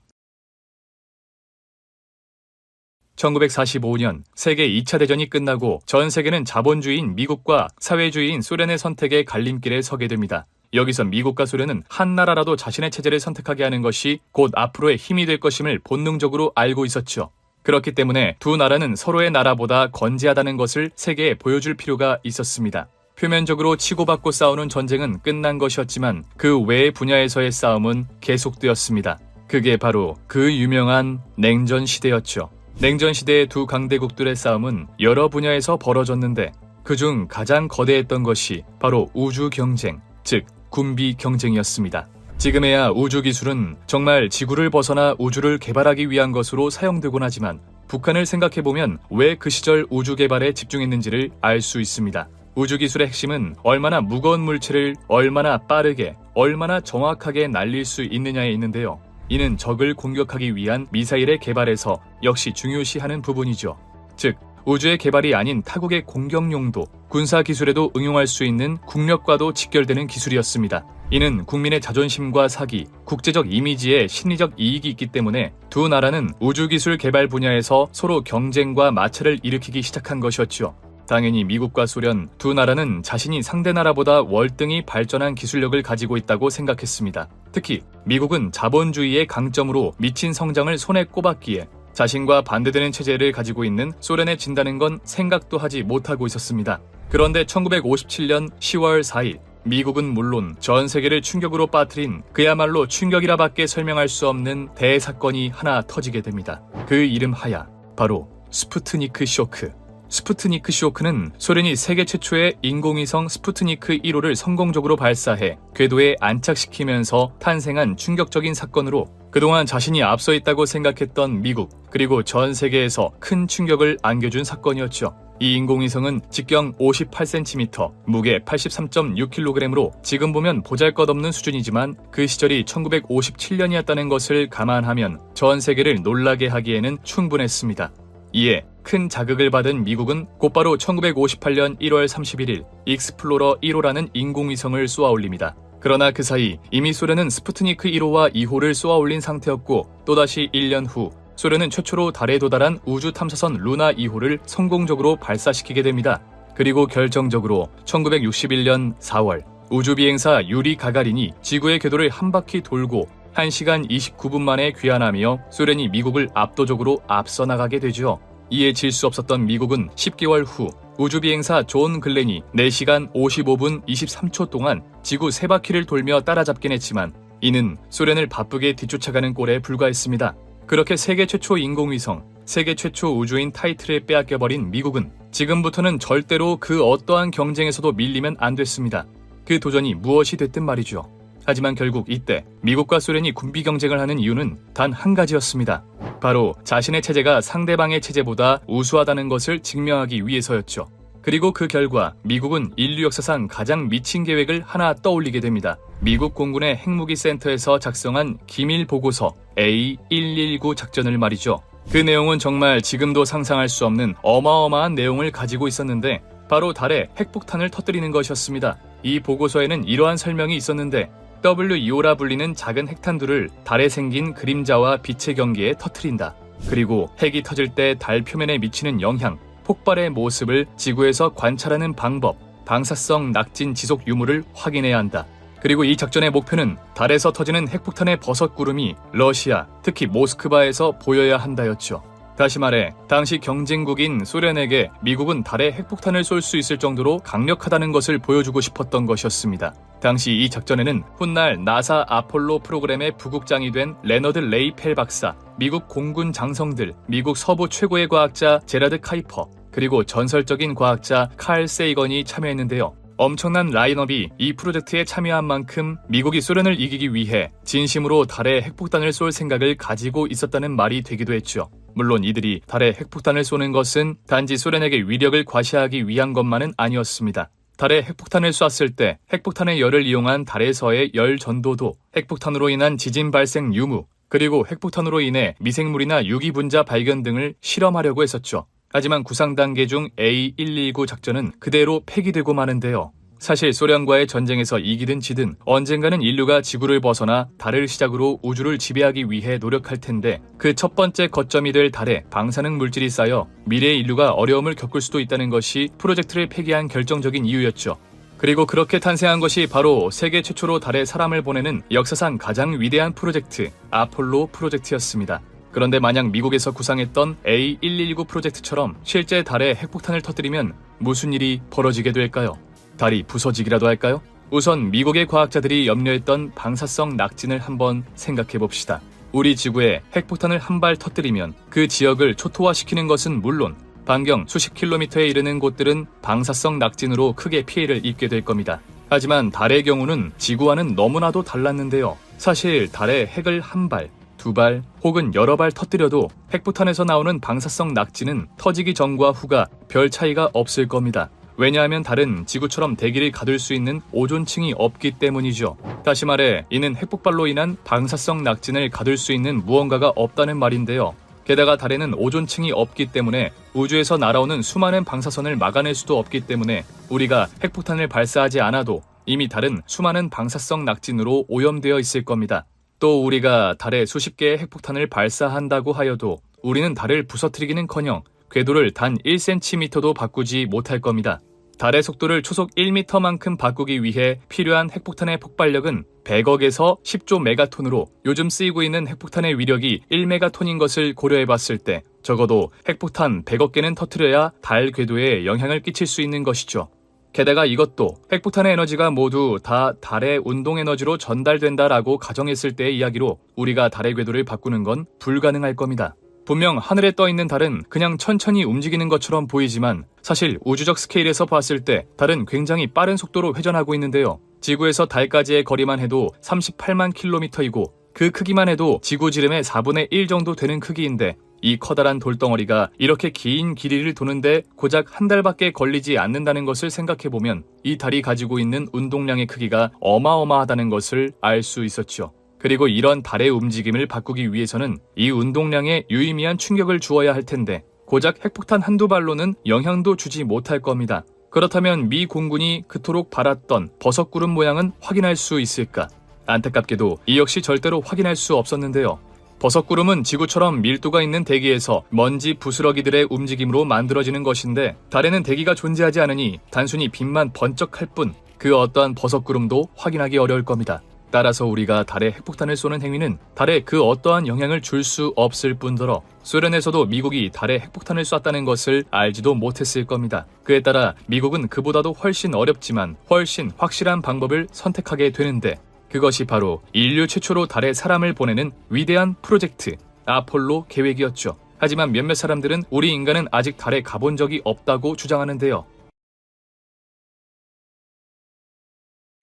1945년 세계 2차 대전이 끝나고 전 세계는 자본주의인 미국과 사회주의인 소련의 선택의 갈림길에 서게 됩니다. 여기서 미국과 소련은 한 나라라도 자신의 체제를 선택하게 하는 것이 곧 앞으로의 힘이 될 것임을 본능적으로 알고 있었죠. 그렇기 때문에 두 나라는 서로의 나라보다 건재하다는 것을 세계에 보여줄 필요가 있었습니다. 표면적으로 치고받고 싸우는 전쟁은 끝난 것이었지만 그 외의 분야에서의 싸움은 계속되었습니다. 그게 바로 그 유명한 냉전 시대였죠. 냉전 시대의 두 강대국들의 싸움은 여러 분야에서 벌어졌는데 그중 가장 거대했던 것이 바로 우주 경쟁, 즉 군비 경쟁이었습니다. 지금에야 우주 기술은 정말 지구를 벗어나 우주를 개발하기 위한 것으로 사용되곤 하지만 북한을 생각해보면 왜 그 시절 우주 개발에 집중했는지를 알 수 있습니다. 우주 기술의 핵심은 얼마나 무거운 물체를 얼마나 빠르게, 얼마나 정확하게 날릴 수 있느냐에 있는데요. 이는 적을 공격하기 위한 미사일의 개발에서 역시 중요시하는 부분이죠. 즉, 우주의 개발이 아닌 타국의 공격 용도, 군사 기술에도 응용할 수 있는 국력과도 직결되는 기술이었습니다. 이는 국민의 자존심과 사기, 국제적 이미지에 심리적 이익이 있기 때문에 두 나라는 우주기술 개발 분야에서 서로 경쟁과 마찰을 일으키기 시작한 것이었죠. 당연히 미국과 소련 두 나라는 자신이 상대 나라보다 월등히 발전한 기술력을 가지고 있다고 생각했습니다. 특히 미국은 자본주의의 강점으로 미친 성장을 손에 꼽았기에 자신과 반대되는 체제를 가지고 있는 소련에 진다는 건 생각도 하지 못하고 있었습니다. 그런데 1957년 10월 4일 미국은 물론 전 세계를 충격으로 빠뜨린 그야말로 충격이라밖에 설명할 수 없는 대사건이 하나 터지게 됩니다. 그 이름하야 바로 스푸트니크 쇼크. 스푸트니크 쇼크는 소련이 세계 최초의 인공위성 스푸트니크 1호를 성공적으로 발사해 궤도에 안착시키면서 탄생한 충격적인 사건으로 그동안 자신이 앞서 있다고 생각했던 미국 그리고 전 세계에서 큰 충격을 안겨준 사건이었죠. 이 인공위성은 직경 58cm, 무게 83.6kg으로 지금 보면 보잘것없는 수준이지만 그 시절이 1957년이었다는 것을 감안하면 전 세계를 놀라게 하기에는 충분했습니다. 이에 큰 자극을 받은 미국은 곧바로 1958년 1월 31일 익스플로러 1호라는 인공위성을 쏘아올립니다. 그러나 그 사이 이미 소련은 스푸트니크 1호와 2호를 쏘아올린 상태였고 또다시 1년 후 소련은 최초로 달에 도달한 우주 탐사선 루나 2호를 성공적으로 발사시키게 됩니다. 그리고 결정적으로 1961년 4월 우주비행사 유리 가가린이 지구의 궤도를 한 바퀴 돌고 1시간 29분 만에 귀환하며 소련이 미국을 압도적으로 앞서 나가게 되죠. 이에 질 수 없었던 미국은 10개월 후 우주비행사 존 글렌이 4시간 55분 23초 동안 지구 3바퀴를 돌며 따라잡긴 했지만 이는 소련을 바쁘게 뒤쫓아가는 꼴에 불과했습니다. 그렇게 세계 최초 인공위성, 세계 최초 우주인 타이틀을 빼앗겨버린 미국은 지금부터는 절대로 그 어떠한 경쟁에서도 밀리면 안 됐습니다. 그 도전이 무엇이 됐든 말이죠. 하지만 결국 이때 미국과 소련이 군비 경쟁을 하는 이유는 단 한 가지였습니다. 바로 자신의 체제가 상대방의 체제보다 우수하다는 것을 증명하기 위해서였죠. 그리고 그 결과 미국은 인류 역사상 가장 미친 계획을 하나 떠올리게 됩니다. 미국 공군의 핵무기 센터에서 작성한 기밀 보고서 A119 작전을 말이죠. 그 내용은 정말 지금도 상상할 수 없는 어마어마한 내용을 가지고 있었는데 바로 달에 핵폭탄을 터뜨리는 것이었습니다. 이 보고서에는 이러한 설명이 있었는데 WEO라 불리는 작은 핵탄두를 달에 생긴 그림자와 빛의 경계에 터뜨린다. 그리고 핵이 터질 때 달 표면에 미치는 영향, 폭발의 모습을 지구에서 관찰하는 방법, 방사성 낙진 지속 유무를 확인해야 한다. 그리고 이 작전의 목표는 달에서 터지는 핵폭탄의 버섯구름이 러시아, 특히 모스크바에서 보여야 한다였죠. 다시 말해 당시 경쟁국인 소련에게 미국은 달에 핵폭탄을 쏠 수 있을 정도로 강력하다는 것을 보여주고 싶었던 것이었습니다. 당시 이 작전에는 훗날 나사 아폴로 프로그램의 부국장이 된 레너드 레이펠 박사, 미국 공군 장성들, 미국 서부 최고의 과학자 제라드 카이퍼, 그리고 전설적인 과학자 칼 세이건이 참여했는데요. 엄청난 라인업이 이 프로젝트에 참여한 만큼 미국이 소련을 이기기 위해 진심으로 달에 핵폭탄을 쏠 생각을 가지고 있었다는 말이 되기도 했죠. 물론 이들이 달에 핵폭탄을 쏘는 것은 단지 소련에게 위력을 과시하기 위한 것만은 아니었습니다. 달에 핵폭탄을 쐈을 때 핵폭탄의 열을 이용한 달에서의 열 전도도, 핵폭탄으로 인한 지진 발생 유무, 그리고 핵폭탄으로 인해 미생물이나 유기분자 발견 등을 실험하려고 했었죠. 하지만 구상 단계 중 A119 작전은 그대로 폐기되고 마는데요. 사실 소련과의 전쟁에서 이기든 지든 언젠가는 인류가 지구를 벗어나 달을 시작으로 우주를 지배하기 위해 노력할 텐데 그 첫 번째 거점이 될 달에 방사능 물질이 쌓여 미래의 인류가 어려움을 겪을 수도 있다는 것이 프로젝트를 폐기한 결정적인 이유였죠. 그리고 그렇게 탄생한 것이 바로 세계 최초로 달에 사람을 보내는 역사상 가장 위대한 프로젝트, 아폴로 프로젝트였습니다. 그런데 만약 미국에서 구상했던 A119 프로젝트처럼 실제 달에 핵폭탄을 터뜨리면 무슨 일이 벌어지게 될까요? 달이 부서지기라도 할까요? 우선 미국의 과학자들이 염려했던 방사성 낙진을 한번 생각해봅시다. 우리 지구에 핵폭탄을 한 발 터뜨리면 그 지역을 초토화시키는 것은 물론 반경 수십 킬로미터에 이르는 곳들은 방사성 낙진으로 크게 피해를 입게 될 겁니다. 하지만 달의 경우는 지구와는 너무나도 달랐는데요. 사실 달에 핵을 한 발, 두 발 혹은 여러 발 터뜨려도 핵폭탄에서 나오는 방사성 낙진은 터지기 전과 후가 별 차이가 없을 겁니다. 왜냐하면 달은 지구처럼 대기를 가둘 수 있는 오존층이 없기 때문이죠. 다시 말해 이는 핵폭발로 인한 방사성 낙진을 가둘 수 있는 무언가가 없다는 말인데요. 게다가 달에는 오존층이 없기 때문에 우주에서 날아오는 수많은 방사선을 막아낼 수도 없기 때문에 우리가 핵폭탄을 발사하지 않아도 이미 달은 수많은 방사성 낙진으로 오염되어 있을 겁니다. 또 우리가 달에 수십 개의 핵폭탄을 발사한다고 하여도 우리는 달을 부서뜨리기는커녕 궤도를 단 1cm도 바꾸지 못할 겁니다. 달의 속도를 초속 1m만큼 바꾸기 위해 필요한 핵폭탄의 폭발력은 100억에서 10조 메가톤으로 요즘 쓰이고 있는 핵폭탄의 위력이 1메가톤인 것을 고려해봤을 때 적어도 핵폭탄 100억 개는 터뜨려야 달 궤도에 영향을 끼칠 수 있는 것이죠. 게다가 이것도 핵폭탄의 에너지가 모두 다 달의 운동 에너지로 전달된다라고 가정했을 때의 이야기로 우리가 달의 궤도를 바꾸는 건 불가능할 겁니다. 분명 하늘에 떠있는 달은 그냥 천천히 움직이는 것처럼 보이지만 사실 우주적 스케일에서 봤을 때 달은 굉장히 빠른 속도로 회전하고 있는데요. 지구에서 달까지의 거리만 해도 38만 킬로미터이고 그 크기만 해도 지구 지름의 4분의 1 정도 되는 크기인데 이 커다란 돌덩어리가 이렇게 긴 길이를 도는데 고작 한 달밖에 걸리지 않는다는 것을 생각해보면 이 달이 가지고 있는 운동량의 크기가 어마어마하다는 것을 알 수 있었죠. 그리고 이런 달의 움직임을 바꾸기 위해서는 이 운동량에 유의미한 충격을 주어야 할 텐데 고작 핵폭탄 한두 발로는 영향도 주지 못할 겁니다. 그렇다면 미 공군이 그토록 바랐던 버섯구름 모양은 확인할 수 있을까? 안타깝게도 이 역시 절대로 확인할 수 없었는데요. 버섯구름은 지구처럼 밀도가 있는 대기에서 먼지 부스러기들의 움직임으로 만들어지는 것인데 달에는 대기가 존재하지 않으니 단순히 빛만 번쩍할 뿐 그 어떠한 버섯구름도 확인하기 어려울 겁니다. 따라서 우리가 달에 핵폭탄을 쏘는 행위는 달에 그 어떠한 영향을 줄 수 없을 뿐더러 소련에서도 미국이 달에 핵폭탄을 쐈다는 것을 알지도 못했을 겁니다. 그에 따라 미국은 그보다도 훨씬 어렵지만 훨씬 확실한 방법을 선택하게 되는데 그것이 바로 인류 최초로 달에 사람을 보내는 위대한 프로젝트 아폴로 계획이었죠. 하지만 몇몇 사람들은 우리 인간은 아직 달에 가본 적이 없다고 주장하는데요.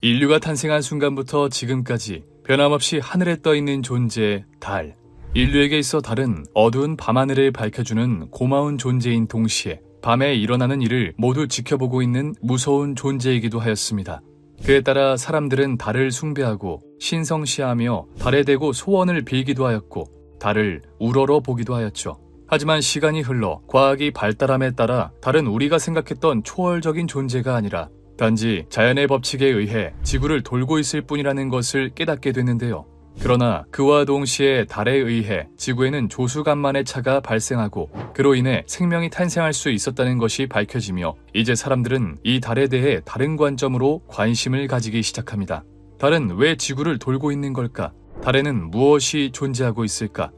인류가 탄생한 순간부터 지금까지 변함없이 하늘에 떠있는 존재 달. 인류에게 있어 달은 어두운 밤하늘을 밝혀주는 고마운 존재인 동시에 밤에 일어나는 일을 모두 지켜보고 있는 무서운 존재이기도 하였습니다. 그에 따라 사람들은 달을 숭배하고 신성시하며 달에 대고 소원을 빌기도 하였고 달을 우러러 보기도 하였죠. 하지만 시간이 흘러 과학이 발달함에 따라 달은 우리가 생각했던 초월적인 존재가 아니라 단지 자연의 법칙에 의해 지구를 돌고 있을 뿐이라는 것을 깨닫게 됐는데요. 그러나 그와 동시에 달에 의해 지구에는 조수간만의 차가 발생하고 그로 인해 생명이 탄생할 수 있었다는 것이 밝혀지며 이제 사람들은 이 달에 대해 다른 관점으로 관심을 가지기 시작합니다. 달은 왜 지구를 돌고 있는 걸까? 달에는 무엇이 존재하고 있을까?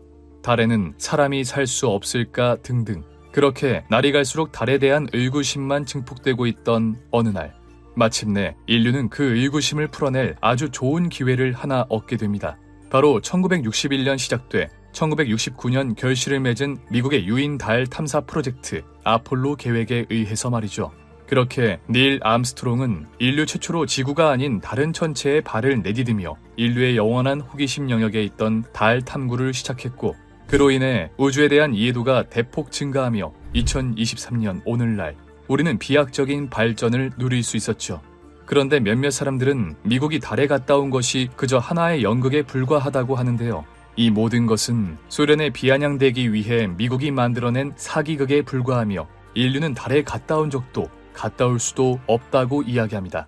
달에는 사람이 살 수 없을까? 등등. 그렇게 날이 갈수록 달에 대한 의구심만 증폭되고 있던 어느 날 마침내 인류는 그 의구심을 풀어낼 아주 좋은 기회를 하나 얻게 됩니다. 바로 1961년 시작돼 1969년 결실을 맺은 미국의 유인 달 탐사 프로젝트 아폴로 계획에 의해서 말이죠. 그렇게 닐 암스트롱은 인류 최초로 지구가 아닌 다른 천체에 발을 내디디며 인류의 영원한 호기심 영역에 있던 달 탐구를 시작했고 그로 인해 우주에 대한 이해도가 대폭 증가하며 2023년 오늘날 우리는 비약적인 발전을 누릴 수 있었죠. 그런데 몇몇 사람들은 미국이 달에 갔다 온 것이 그저 하나의 연극에 불과하다고 하는데요. 이 모든 것은 소련에 비아냥대기 위해 미국이 만들어낸 사기극에 불과하며 인류는 달에 갔다 온 적도 갔다 올 수도 없다고 이야기합니다.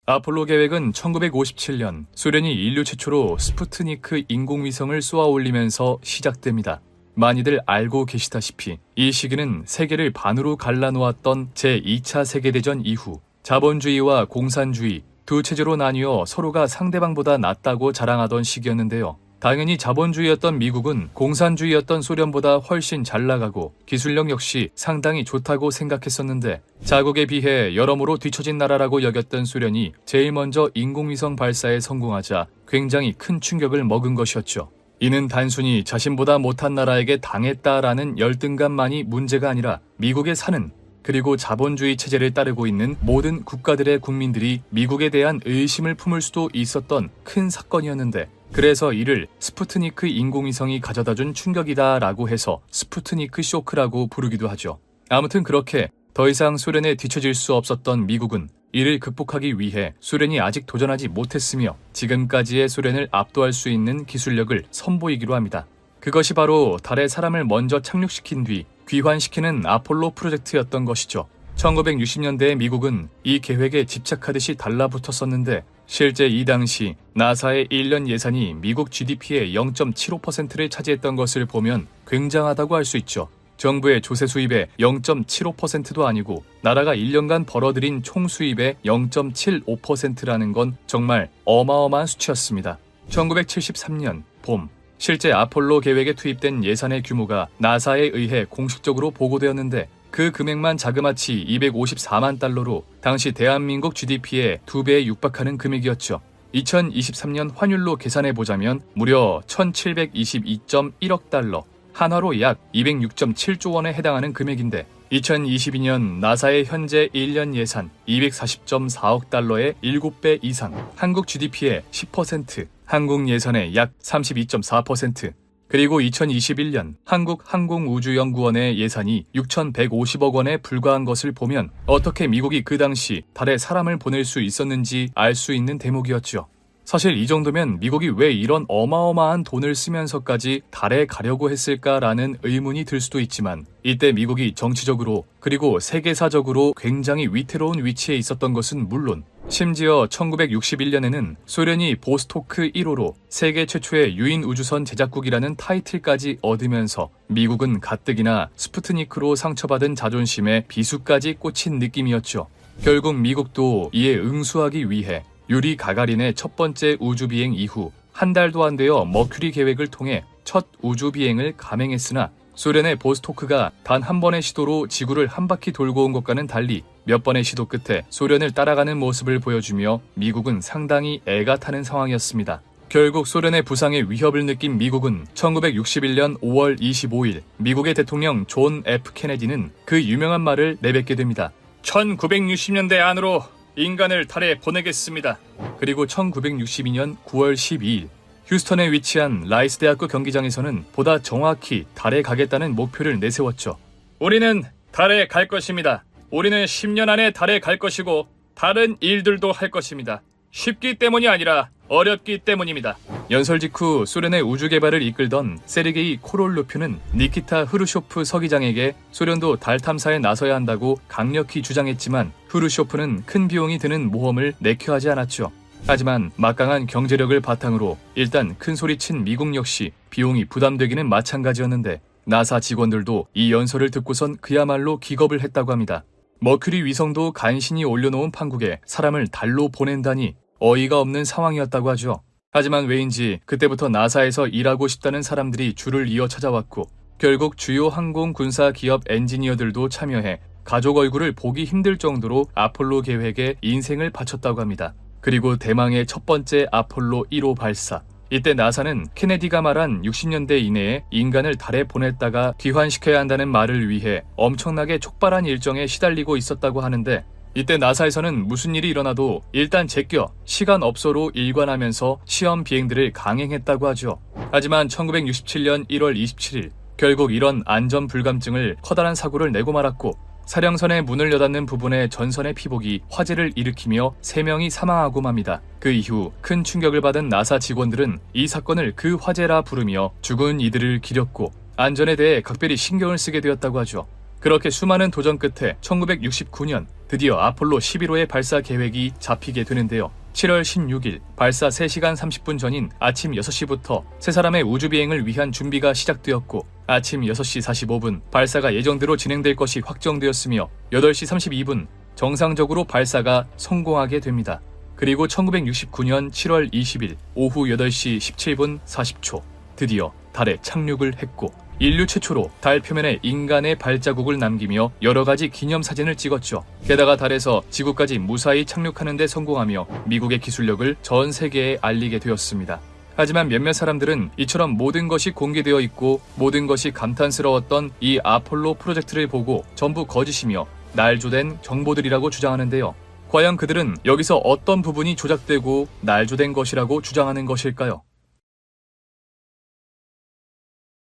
아폴로 계획은 1957년 소련이 인류 최초로 스푸트니크 인공위성을 쏘아 올리면서 시작됩니다. 많이들 알고 계시다시피 이 시기는 세계를 반으로 갈라놓았던 제2차 세계대전 이후 자본주의와 공산주의 두 체제로 나뉘어 서로가 상대방보다 낫다고 자랑하던 시기였는데요. 당연히 자본주의였던 미국은 공산주의였던 소련보다 훨씬 잘 나가고 기술력 역시 상당히 좋다고 생각했었는데 자국에 비해 여러모로 뒤처진 나라라고 여겼던 소련이 제일 먼저 인공위성 발사에 성공하자 굉장히 큰 충격을 먹은 것이었죠. 이는 단순히 자신보다 못한 나라에게 당했다라는 열등감만이 문제가 아니라 미국에 사는 그리고 자본주의 체제를 따르고 있는 모든 국가들의 국민들이 미국에 대한 의심을 품을 수도 있었던 큰 사건이었는데 그래서 이를 스푸트니크 인공위성이 가져다준 충격이다라고 해서 스푸트니크 쇼크라고 부르기도 하죠. 아무튼 그렇게 더 이상 소련에 뒤처질 수 없었던 미국은 이를 극복하기 위해 소련이 아직 도전하지 못했으며 지금까지의 소련을 압도할 수 있는 기술력을 선보이기로 합니다. 그것이 바로 달에 사람을 먼저 착륙시킨 뒤 귀환시키는 아폴로 프로젝트였던 것이죠. 1960년대에 미국은 이 계획에 집착하듯이 달라붙었었는데 실제 이 당시 나사의 1년 예산이 미국 GDP의 0.75%를 차지했던 것을 보면 굉장하다고 할 수 있죠. 정부의 조세 수입의 0.75%도 아니고 나라가 1년간 벌어들인 총 수입의 0.75%라는 건 정말 어마어마한 수치였습니다. 1973년 봄 실제 아폴로 계획에 투입된 예산의 규모가 나사에 의해 공식적으로 보고되었는데 그 금액만 자그마치 254만 달러로 당시 대한민국 GDP의 2배에 육박하는 금액이었죠. 2023년 환율로 계산해보자면 무려 1722.1억 달러, 한화로 약 206.7조 원에 해당하는 금액인데 2022년 나사의 현재 1년 예산 240.4억 달러의 7배 이상, 한국 GDP의 10%, 한국 예산의 약 32.4%, 그리고 2021년 한국항공우주연구원의 예산이 6,150억 원에 불과한 것을 보면 어떻게 미국이 그 당시 달에 사람을 보낼 수 있었는지 알 수 있는 대목이었죠. 사실 이 정도면 미국이 왜 이런 어마어마한 돈을 쓰면서까지 달에 가려고 했을까라는 의문이 들 수도 있지만 이때 미국이 정치적으로 그리고 세계사적으로 굉장히 위태로운 위치에 있었던 것은 물론 심지어 1961년에는 소련이 보스토크 1호로 세계 최초의 유인 우주선 제작국이라는 타이틀까지 얻으면서 미국은 가뜩이나 스푸트니크로 상처받은 자존심에 비수까지 꽂힌 느낌이었죠. 결국 미국도 이에 응수하기 위해 유리 가가린의 첫 번째 우주비행 이후 한 달도 안 되어 머큐리 계획을 통해 첫 우주비행을 감행했으나 소련의 보스토크가 단 한 번의 시도로 지구를 한 바퀴 돌고 온 것과는 달리 몇 번의 시도 끝에 소련을 따라가는 모습을 보여주며 미국은 상당히 애가 타는 상황이었습니다. 결국 소련의 부상에 위협을 느낀 미국은 1961년 5월 25일 미국의 대통령 존 F 케네디는 그 유명한 말을 내뱉게 됩니다. 1960년대 안으로 인간을 달에 보내겠습니다. 그리고 1962년 9월 12일 휴스턴에 위치한 라이스 대학교 경기장에서는 보다 정확히 달에 가겠다는 목표를 내세웠죠. 우리는 달에 갈 것입니다. 우리는 10년 안에 달에 갈 것이고 다른 일들도 할 것입니다. 쉽기 때문이 아니라 어렵기 때문입니다. 연설 직후 소련의 우주 개발을 이끌던 세르게이 코롤로프는 니키타 흐루쇼프 서기장에게 소련도 달 탐사에 나서야 한다고 강력히 주장했지만 흐루쇼프는 큰 비용이 드는 모험을 내켜하지 않았죠. 하지만 막강한 경제력을 바탕으로 일단 큰소리친 미국 역시 비용이 부담되기는 마찬가지였는데 나사 직원들도 이 연설을 듣고선 그야말로 기겁을 했다고 합니다. 머큐리 위성도 간신히 올려놓은 판국에 사람을 달로 보낸다니 어이가 없는 상황이었다고 하죠. 하지만 왜인지 그때부터 나사에서 일하고 싶다는 사람들이 줄을 이어 찾아왔고 결국 주요 항공 군사 기업 엔지니어들도 참여해 가족 얼굴을 보기 힘들 정도로 아폴로 계획에 인생을 바쳤다고 합니다. 그리고 대망의 첫 번째 아폴로 1호 발사. 이때 나사는 케네디가 말한 60년대 이내에 인간을 달에 보냈다가 귀환시켜야 한다는 말을 위해 엄청나게 촉발한 일정에 시달리고 있었다고 하는데 이때 나사에서는 무슨 일이 일어나도 일단 제껴 시간 업소로 일관하면서 시험 비행들을 강행했다고 하죠. 하지만 1967년 1월 27일 결국 이런 안전 불감증을 커다란 사고를 내고 말았고 사령선의 문을 여닫는 부분의 전선의 피복이 화재를 일으키며 3명이 사망하고 맙니다. 그 이후 큰 충격을 받은 나사 직원들은 이 사건을 그 화재라 부르며 죽은 이들을 기렸고 안전에 대해 각별히 신경을 쓰게 되었다고 하죠. 그렇게 수많은 도전 끝에 1969년 드디어 아폴로 11호의 발사 계획이 잡히게 되는데요. 7월 16일 발사 3시간 30분 전인 아침 6시부터 세 사람의 우주비행을 위한 준비가 시작되었고 아침 6시 45분 발사가 예정대로 진행될 것이 확정되었으며 8시 32분 정상적으로 발사가 성공하게 됩니다. 그리고 1969년 7월 20일 오후 8시 17분 40초 드디어 달에 착륙을 했고 인류 최초로 달 표면에 인간의 발자국을 남기며 여러 가지 기념사진을 찍었죠. 게다가 달에서 지구까지 무사히 착륙하는 데 성공하며 미국의 기술력을 전 세계에 알리게 되었습니다. 하지만 몇몇 사람들은 이처럼 모든 것이 공개되어 있고 모든 것이 감탄스러웠던 이 아폴로 프로젝트를 보고 전부 거짓이며 날조된 정보들이라고 주장하는데요. 과연 그들은 여기서 어떤 부분이 조작되고 날조된 것이라고 주장하는 것일까요?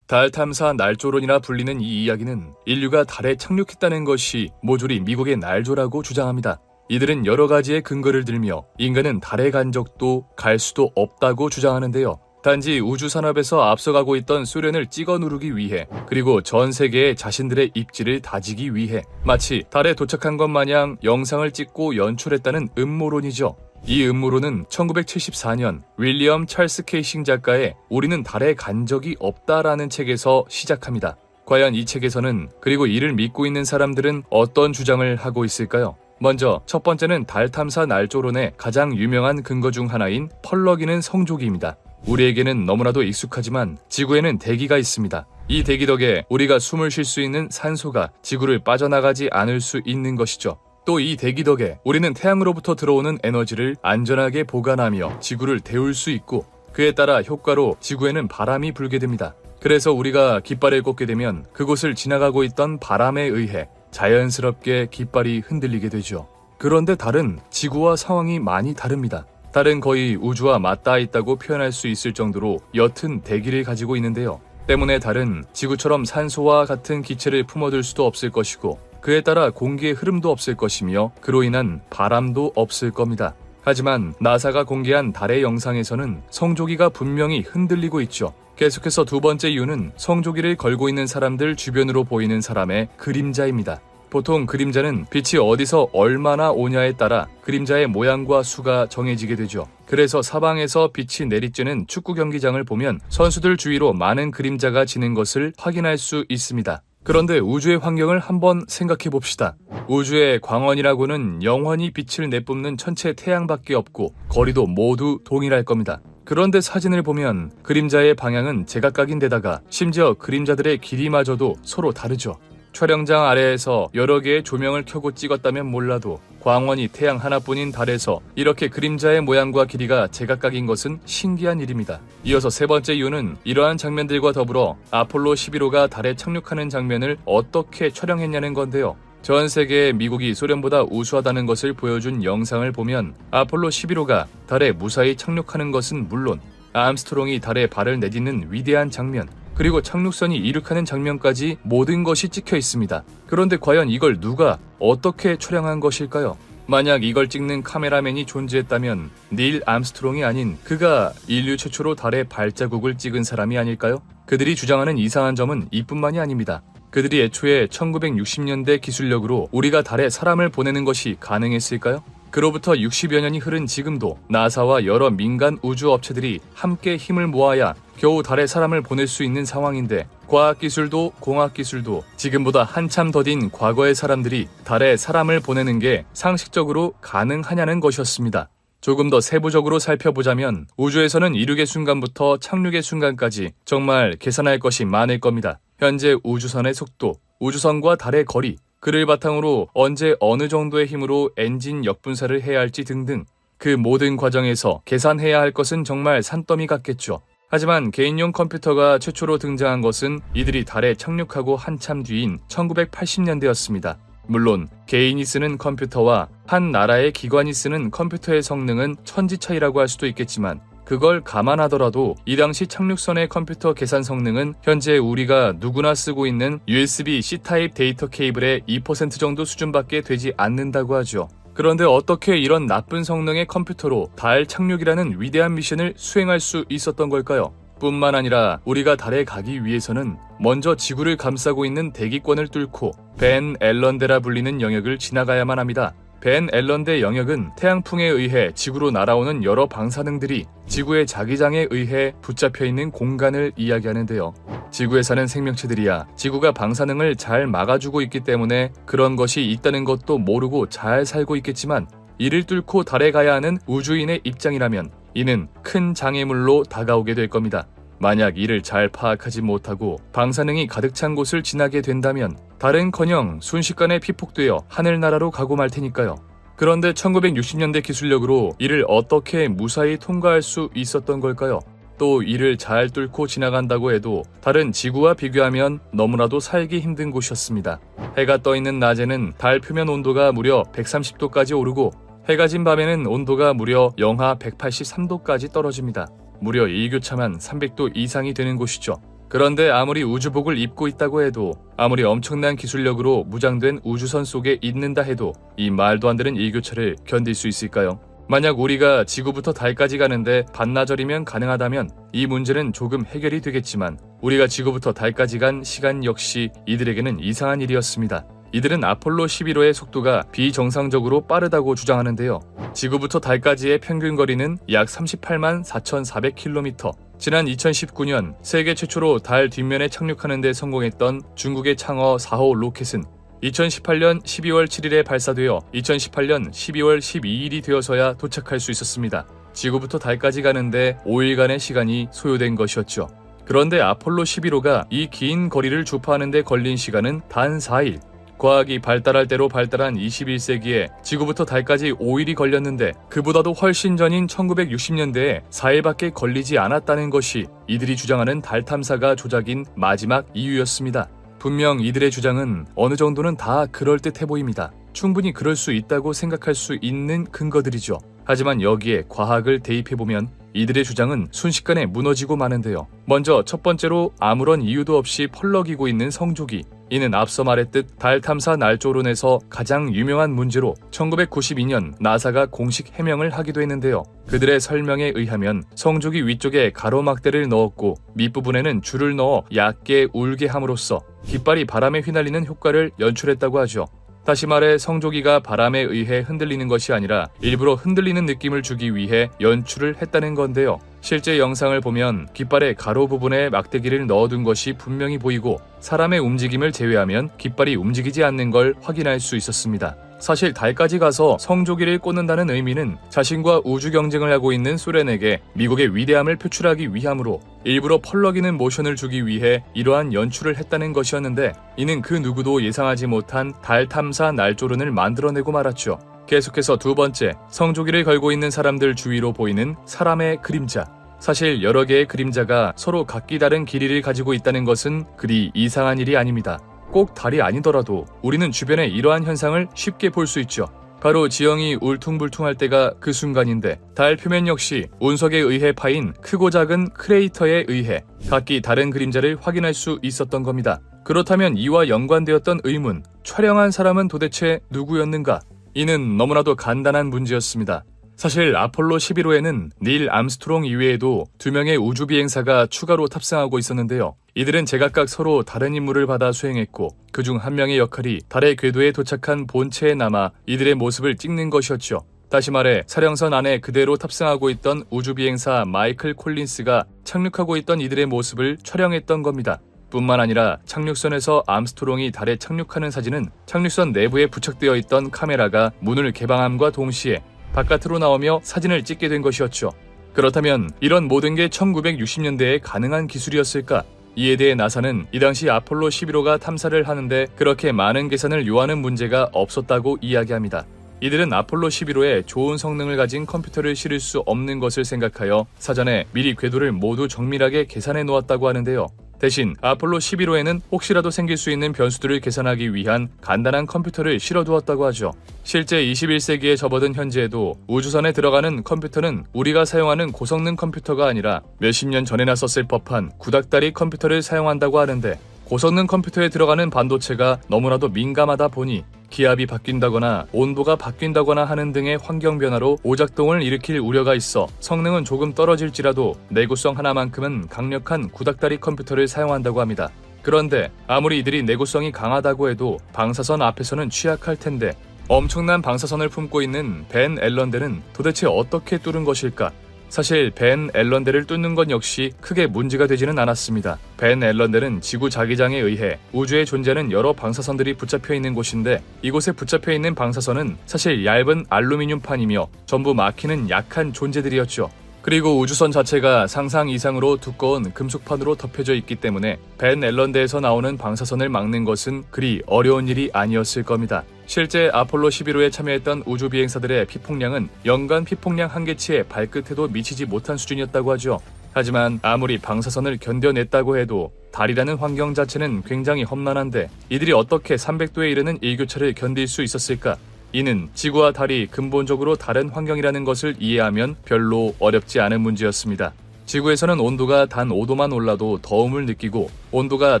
달 탐사 날조론이라 불리는 이 이야기는 인류가 달에 착륙했다는 것이 모조리 미국의 날조라고 주장합니다. 이들은 여러 가지의 근거를 들며 인간은 달에 간 적도 갈 수도 없다고 주장하는데요. 단지 우주산업에서 앞서가고 있던 소련을 찍어 누르기 위해 그리고 전 세계에 자신들의 입지를 다지기 위해 마치 달에 도착한 것 마냥 영상을 찍고 연출했다는 음모론이죠. 이 음모론은 1974년 윌리엄 찰스 케이싱 작가의 우리는 달에 간 적이 없다라는 책에서 시작합니다. 과연 이 책에서는 그리고 이를 믿고 있는 사람들은 어떤 주장을 하고 있을까요? 먼저 첫 번째는 달 탐사 날조론의 가장 유명한 근거 중 하나인 펄럭이는 성조기입니다. 우리에게는 너무나도 익숙하지만 지구에는 대기가 있습니다. 이 대기 덕에 우리가 숨을 쉴 수 있는 산소가 지구를 빠져나가지 않을 수 있는 것이죠. 또 이 대기 덕에 우리는 태양으로부터 들어오는 에너지를 안전하게 보관하며 지구를 데울 수 있고 그에 따라 효과로 지구에는 바람이 불게 됩니다. 그래서 우리가 깃발을 꽂게 되면 그곳을 지나가고 있던 바람에 의해 자연스럽게 깃발이 흔들리게 되죠. 그런데 달은 지구와 상황이 많이 다릅니다. 달은 거의 우주와 맞닿아 있다고 표현할 수 있을 정도로 옅은 대기를 가지고 있는데요. 때문에 달은 지구처럼 산소와 같은 기체를 품어둘 수도 없을 것이고 그에 따라 공기의 흐름도 없을 것이며 그로 인한 바람도 없을 겁니다. 하지만 나사가 공개한 달의 영상에서는 성조기가 분명히 흔들리고 있죠. 계속해서 두 번째 이유는 성조기를 걸고 있는 사람들 주변으로 보이는 사람의 그림자입니다. 보통 그림자는 빛이 어디서 얼마나 오냐에 따라 그림자의 모양과 수가 정해지게 되죠. 그래서 사방에서 빛이 내리쬐는 축구 경기장을 보면 선수들 주위로 많은 그림자가 지는 것을 확인할 수 있습니다. 그런데 우주의 환경을 한번 생각해 봅시다. 우주의 광원이라고는 영원히 빛을 내뿜는 천체 태양밖에 없고 거리도 모두 동일할 겁니다. 그런데 사진을 보면 그림자의 방향은 제각각인데다가 심지어 그림자들의 길이마저도 서로 다르죠. 촬영장 아래에서 여러 개의 조명을 켜고 찍었다면 몰라도 광원이 태양 하나뿐인 달에서 이렇게 그림자의 모양과 길이가 제각각인 것은 신기한 일입니다. 이어서 세 번째 이유는 이러한 장면들과 더불어 아폴로 11호가 달에 착륙하는 장면을 어떻게 촬영했냐는 건데요. 전 세계의 미국이 소련보다 우수하다는 것을 보여준 영상을 보면 아폴로 11호가 달에 무사히 착륙하는 것은 물론 암스트롱이 달에 발을 내딛는 위대한 장면 그리고 착륙선이 이륙하는 장면까지 모든 것이 찍혀 있습니다. 그런데 과연 이걸 누가 어떻게 촬영한 것일까요? 만약 이걸 찍는 카메라맨이 존재했다면 닐 암스트롱이 아닌 그가 인류 최초로 달에 발자국을 찍은 사람이 아닐까요? 그들이 주장하는 이상한 점은 이뿐만이 아닙니다. 그들이 애초에 1960년대 기술력으로 우리가 달에 사람을 보내는 것이 가능했을까요? 그로부터 60여 년이 흐른 지금도 나사와 여러 민간 우주 업체들이 함께 힘을 모아야 겨우 달에 사람을 보낼 수 있는 상황인데 과학기술도 공학기술도 지금보다 한참 더딘 과거의 사람들이 달에 사람을 보내는 게 상식적으로 가능하냐는 것이었습니다. 조금 더 세부적으로 살펴보자면 우주에서는 이륙의 순간부터 착륙의 순간까지 정말 계산할 것이 많을 겁니다. 현재 우주선의 속도, 우주선과 달의 거리, 그를 바탕으로 언제 어느 정도의 힘으로 엔진 역분사를 해야 할지 등등 그 모든 과정에서 계산해야 할 것은 정말 산더미 같겠죠. 하지만 개인용 컴퓨터가 최초로 등장한 것은 이들이 달에 착륙하고 한참 뒤인 1980년대였습니다. 물론 개인이 쓰는 컴퓨터와 한 나라의 기관이 쓰는 컴퓨터의 성능은 천지 차이라고 할 수도 있겠지만 그걸 감안하더라도 이 당시 착륙선의 컴퓨터 계산 성능은 현재 우리가 누구나 쓰고 있는 USB C타입 데이터 케이블의 2% 정도 수준밖에 되지 않는다고 하죠. 그런데 어떻게 이런 나쁜 성능의 컴퓨터로 달 착륙이라는 위대한 미션을 수행할 수 있었던 걸까요? 뿐만 아니라 우리가 달에 가기 위해서는 먼저 지구를 감싸고 있는 대기권을 뚫고 벤 앨런대라 불리는 영역을 지나가야만 합니다. 벤 앨런대 영역은 태양풍에 의해 지구로 날아오는 여러 방사능들이 지구의 자기장에 의해 붙잡혀 있는 공간을 이야기하는데요. 지구에 사는 생명체들이야 지구가 방사능을 잘 막아주고 있기 때문에 그런 것이 있다는 것도 모르고 잘 살고 있겠지만, 이를 뚫고 달에 가야 하는 우주인의 입장이라면 이는 큰 장애물로 다가오게 될 겁니다. 만약 이를 잘 파악하지 못하고 방사능이 가득 찬 곳을 지나게 된다면 달은커녕 순식간에 피폭되어 하늘나라로 가고 말 테니까요. 그런데 1960년대 기술력으로 이를 어떻게 무사히 통과할 수 있었던 걸까요? 또 이를 잘 뚫고 지나간다고 해도 달은 지구와 비교하면 너무나도 살기 힘든 곳이었습니다. 해가 떠 있는 낮에는 달 표면 온도가 무려 130도까지 오르고 해가 진 밤에는 온도가 무려 영하 183도까지 떨어집니다. 무려 일교차만 300도 이상이 되는 곳이죠. 그런데 아무리 우주복을 입고 있다고 해도, 아무리 엄청난 기술력으로 무장된 우주선 속에 있는다 해도 이 말도 안 되는 일교차를 견딜 수 있을까요? 만약 우리가 지구부터 달까지 가는데 반나절이면 가능하다면 이 문제는 조금 해결이 되겠지만, 우리가 지구부터 달까지 간 시간 역시 이들에게는 이상한 일이었습니다. 이들은 아폴로 11호의 속도가 비정상적으로 빠르다고 주장하는데요. 지구부터 달까지의 평균 거리는 약 38만 4,400km. 지난 2019년 세계 최초로 달 뒷면에 착륙하는 데 성공했던 중국의 창어 4호 로켓은 2018년 12월 7일에 발사되어 2018년 12월 12일이 되어서야 도착할 수 있었습니다. 지구부터 달까지 가는데 5일간의 시간이 소요된 것이었죠. 그런데 아폴로 11호가 이 긴 거리를 주파하는 데 걸린 시간은 단 4일. 과학이 발달할 대로 발달한 21세기에 지구부터 달까지 5일이 걸렸는데, 그보다도 훨씬 전인 1960년대에 4일밖에 걸리지 않았다는 것이 이들이 주장하는 달 탐사가 조작인 마지막 이유였습니다. 분명 이들의 주장은 어느 정도는 다 그럴듯해 보입니다. 충분히 그럴 수 있다고 생각할 수 있는 근거들이죠. 하지만 여기에 과학을 대입해보면 이들의 주장은 순식간에 무너지고 마는데요. 먼저 첫 번째로 아무런 이유도 없이 펄럭이고 있는 성조기. 이는 앞서 말했듯 달 탐사 날조론에서 가장 유명한 문제로 1992년 나사가 공식 해명을 하기도 했는데요. 그들의 설명에 의하면 성조기 위쪽에 가로막대를 넣었고 밑부분에는 줄을 넣어 얕게 울게 함으로써 깃발이 바람에 휘날리는 효과를 연출했다고 하죠. 다시 말해 성조기가 바람에 의해 흔들리는 것이 아니라 일부러 흔들리는 느낌을 주기 위해 연출을 했다는 건데요. 실제 영상을 보면 깃발의 가로 부분에 막대기를 넣어둔 것이 분명히 보이고, 사람의 움직임을 제외하면 깃발이 움직이지 않는 걸 확인할 수 있었습니다. 사실 달까지 가서 성조기를 꽂는다는 의미는 자신과 우주 경쟁을 하고 있는 소련에게 미국의 위대함을 표출하기 위함으로 일부러 펄럭이는 모션을 주기 위해 이러한 연출을 했다는 것이었는데, 이는 그 누구도 예상하지 못한 달 탐사 날조론을 만들어내고 말았죠. 계속해서 두 번째, 성조기를 걸고 있는 사람들 주위로 보이는 사람의 그림자. 사실 여러 개의 그림자가 서로 각기 다른 길이를 가지고 있다는 것은 그리 이상한 일이 아닙니다. 꼭 달이 아니더라도 우리는 주변에 이러한 현상을 쉽게 볼 수 있죠. 바로 지형이 울퉁불퉁할 때가 그 순간인데, 달 표면 역시 운석에 의해 파인 크고 작은 크레이터에 의해 각기 다른 그림자를 확인할 수 있었던 겁니다. 그렇다면 이와 연관되었던 의문, 촬영한 사람은 도대체 누구였는가? 이는 너무나도 간단한 문제였습니다. 사실 아폴로 11호에는 닐 암스트롱 이외에도 2명의 우주비행사가 추가로 탑승하고 있었는데요. 이들은 제각각 서로 다른 임무를 받아 수행했고, 그중 한 명의 역할이 달의 궤도에 도착한 본체에 남아 이들의 모습을 찍는 것이었죠. 다시 말해 사령선 안에 그대로 탑승하고 있던 우주비행사 마이클 콜린스가 착륙하고 있던 이들의 모습을 촬영했던 겁니다. 뿐만 아니라 착륙선에서 암스트롱이 달에 착륙하는 사진은 착륙선 내부에 부착되어 있던 카메라가 문을 개방함과 동시에 바깥으로 나오며 사진을 찍게 된 것이었죠. 그렇다면 이런 모든 게 1960년대에 가능한 기술이었을까? 이에 대해 나사는 이 당시 아폴로 11호가 탐사를 하는데 그렇게 많은 계산을 요하는 문제가 없었다고 이야기합니다. 이들은 아폴로 11호에 좋은 성능을 가진 컴퓨터를 실을 수 없는 것을 생각하여 사전에 미리 궤도를 모두 정밀하게 계산해 놓았다고 하는데요. 대신 아폴로 11호에는 혹시라도 생길 수 있는 변수들을 계산하기 위한 간단한 컴퓨터를 실어두었다고 하죠. 실제 21세기에 접어든 현재에도 우주선에 들어가는 컴퓨터는 우리가 사용하는 고성능 컴퓨터가 아니라 몇십 년 전에나 썼을 법한 구닥다리 컴퓨터를 사용한다고 하는데, 고성능 컴퓨터에 들어가는 반도체가 너무나도 민감하다 보니 기압이 바뀐다거나 온도가 바뀐다거나 하는 등의 환경 변화로 오작동을 일으킬 우려가 있어 성능은 조금 떨어질지라도 내구성 하나만큼은 강력한 구닥다리 컴퓨터를 사용한다고 합니다. 그런데 아무리 이들이 내구성이 강하다고 해도 방사선 앞에서는 취약할 텐데 엄청난 방사선을 품고 있는 벤 앨런대는 도대체 어떻게 뚫은 것일까? 사실 벤 앨런대를 뚫는 것 역시 크게 문제가 되지는 않았습니다. 벤 앨런대는 지구 자기장에 의해 우주에 존재하는 여러 방사선들이 붙잡혀 있는 곳인데 이곳에 붙잡혀 있는 방사선은 사실 얇은 알루미늄판이며 전부 막히는 약한 존재들이었죠. 그리고 우주선 자체가 상상 이상으로 두꺼운 금속판으로 덮여져 있기 때문에 벤 앨런대에서 나오는 방사선을 막는 것은 그리 어려운 일이 아니었을 겁니다. 실제 아폴로 11호에 참여했던 우주 비행사들의 피폭량은 연간 피폭량 한계치의 발끝에도 미치지 못한 수준이었다고 하죠. 하지만 아무리 방사선을 견뎌냈다고 해도 달이라는 환경 자체는 굉장히 험난한데 이들이 어떻게 300도에 이르는 일교차를 견딜 수 있었을까? 이는 지구와 달이 근본적으로 다른 환경이라는 것을 이해하면 별로 어렵지 않은 문제였습니다. 지구에서는 온도가 단 5도만 올라도 더움을 느끼고 온도가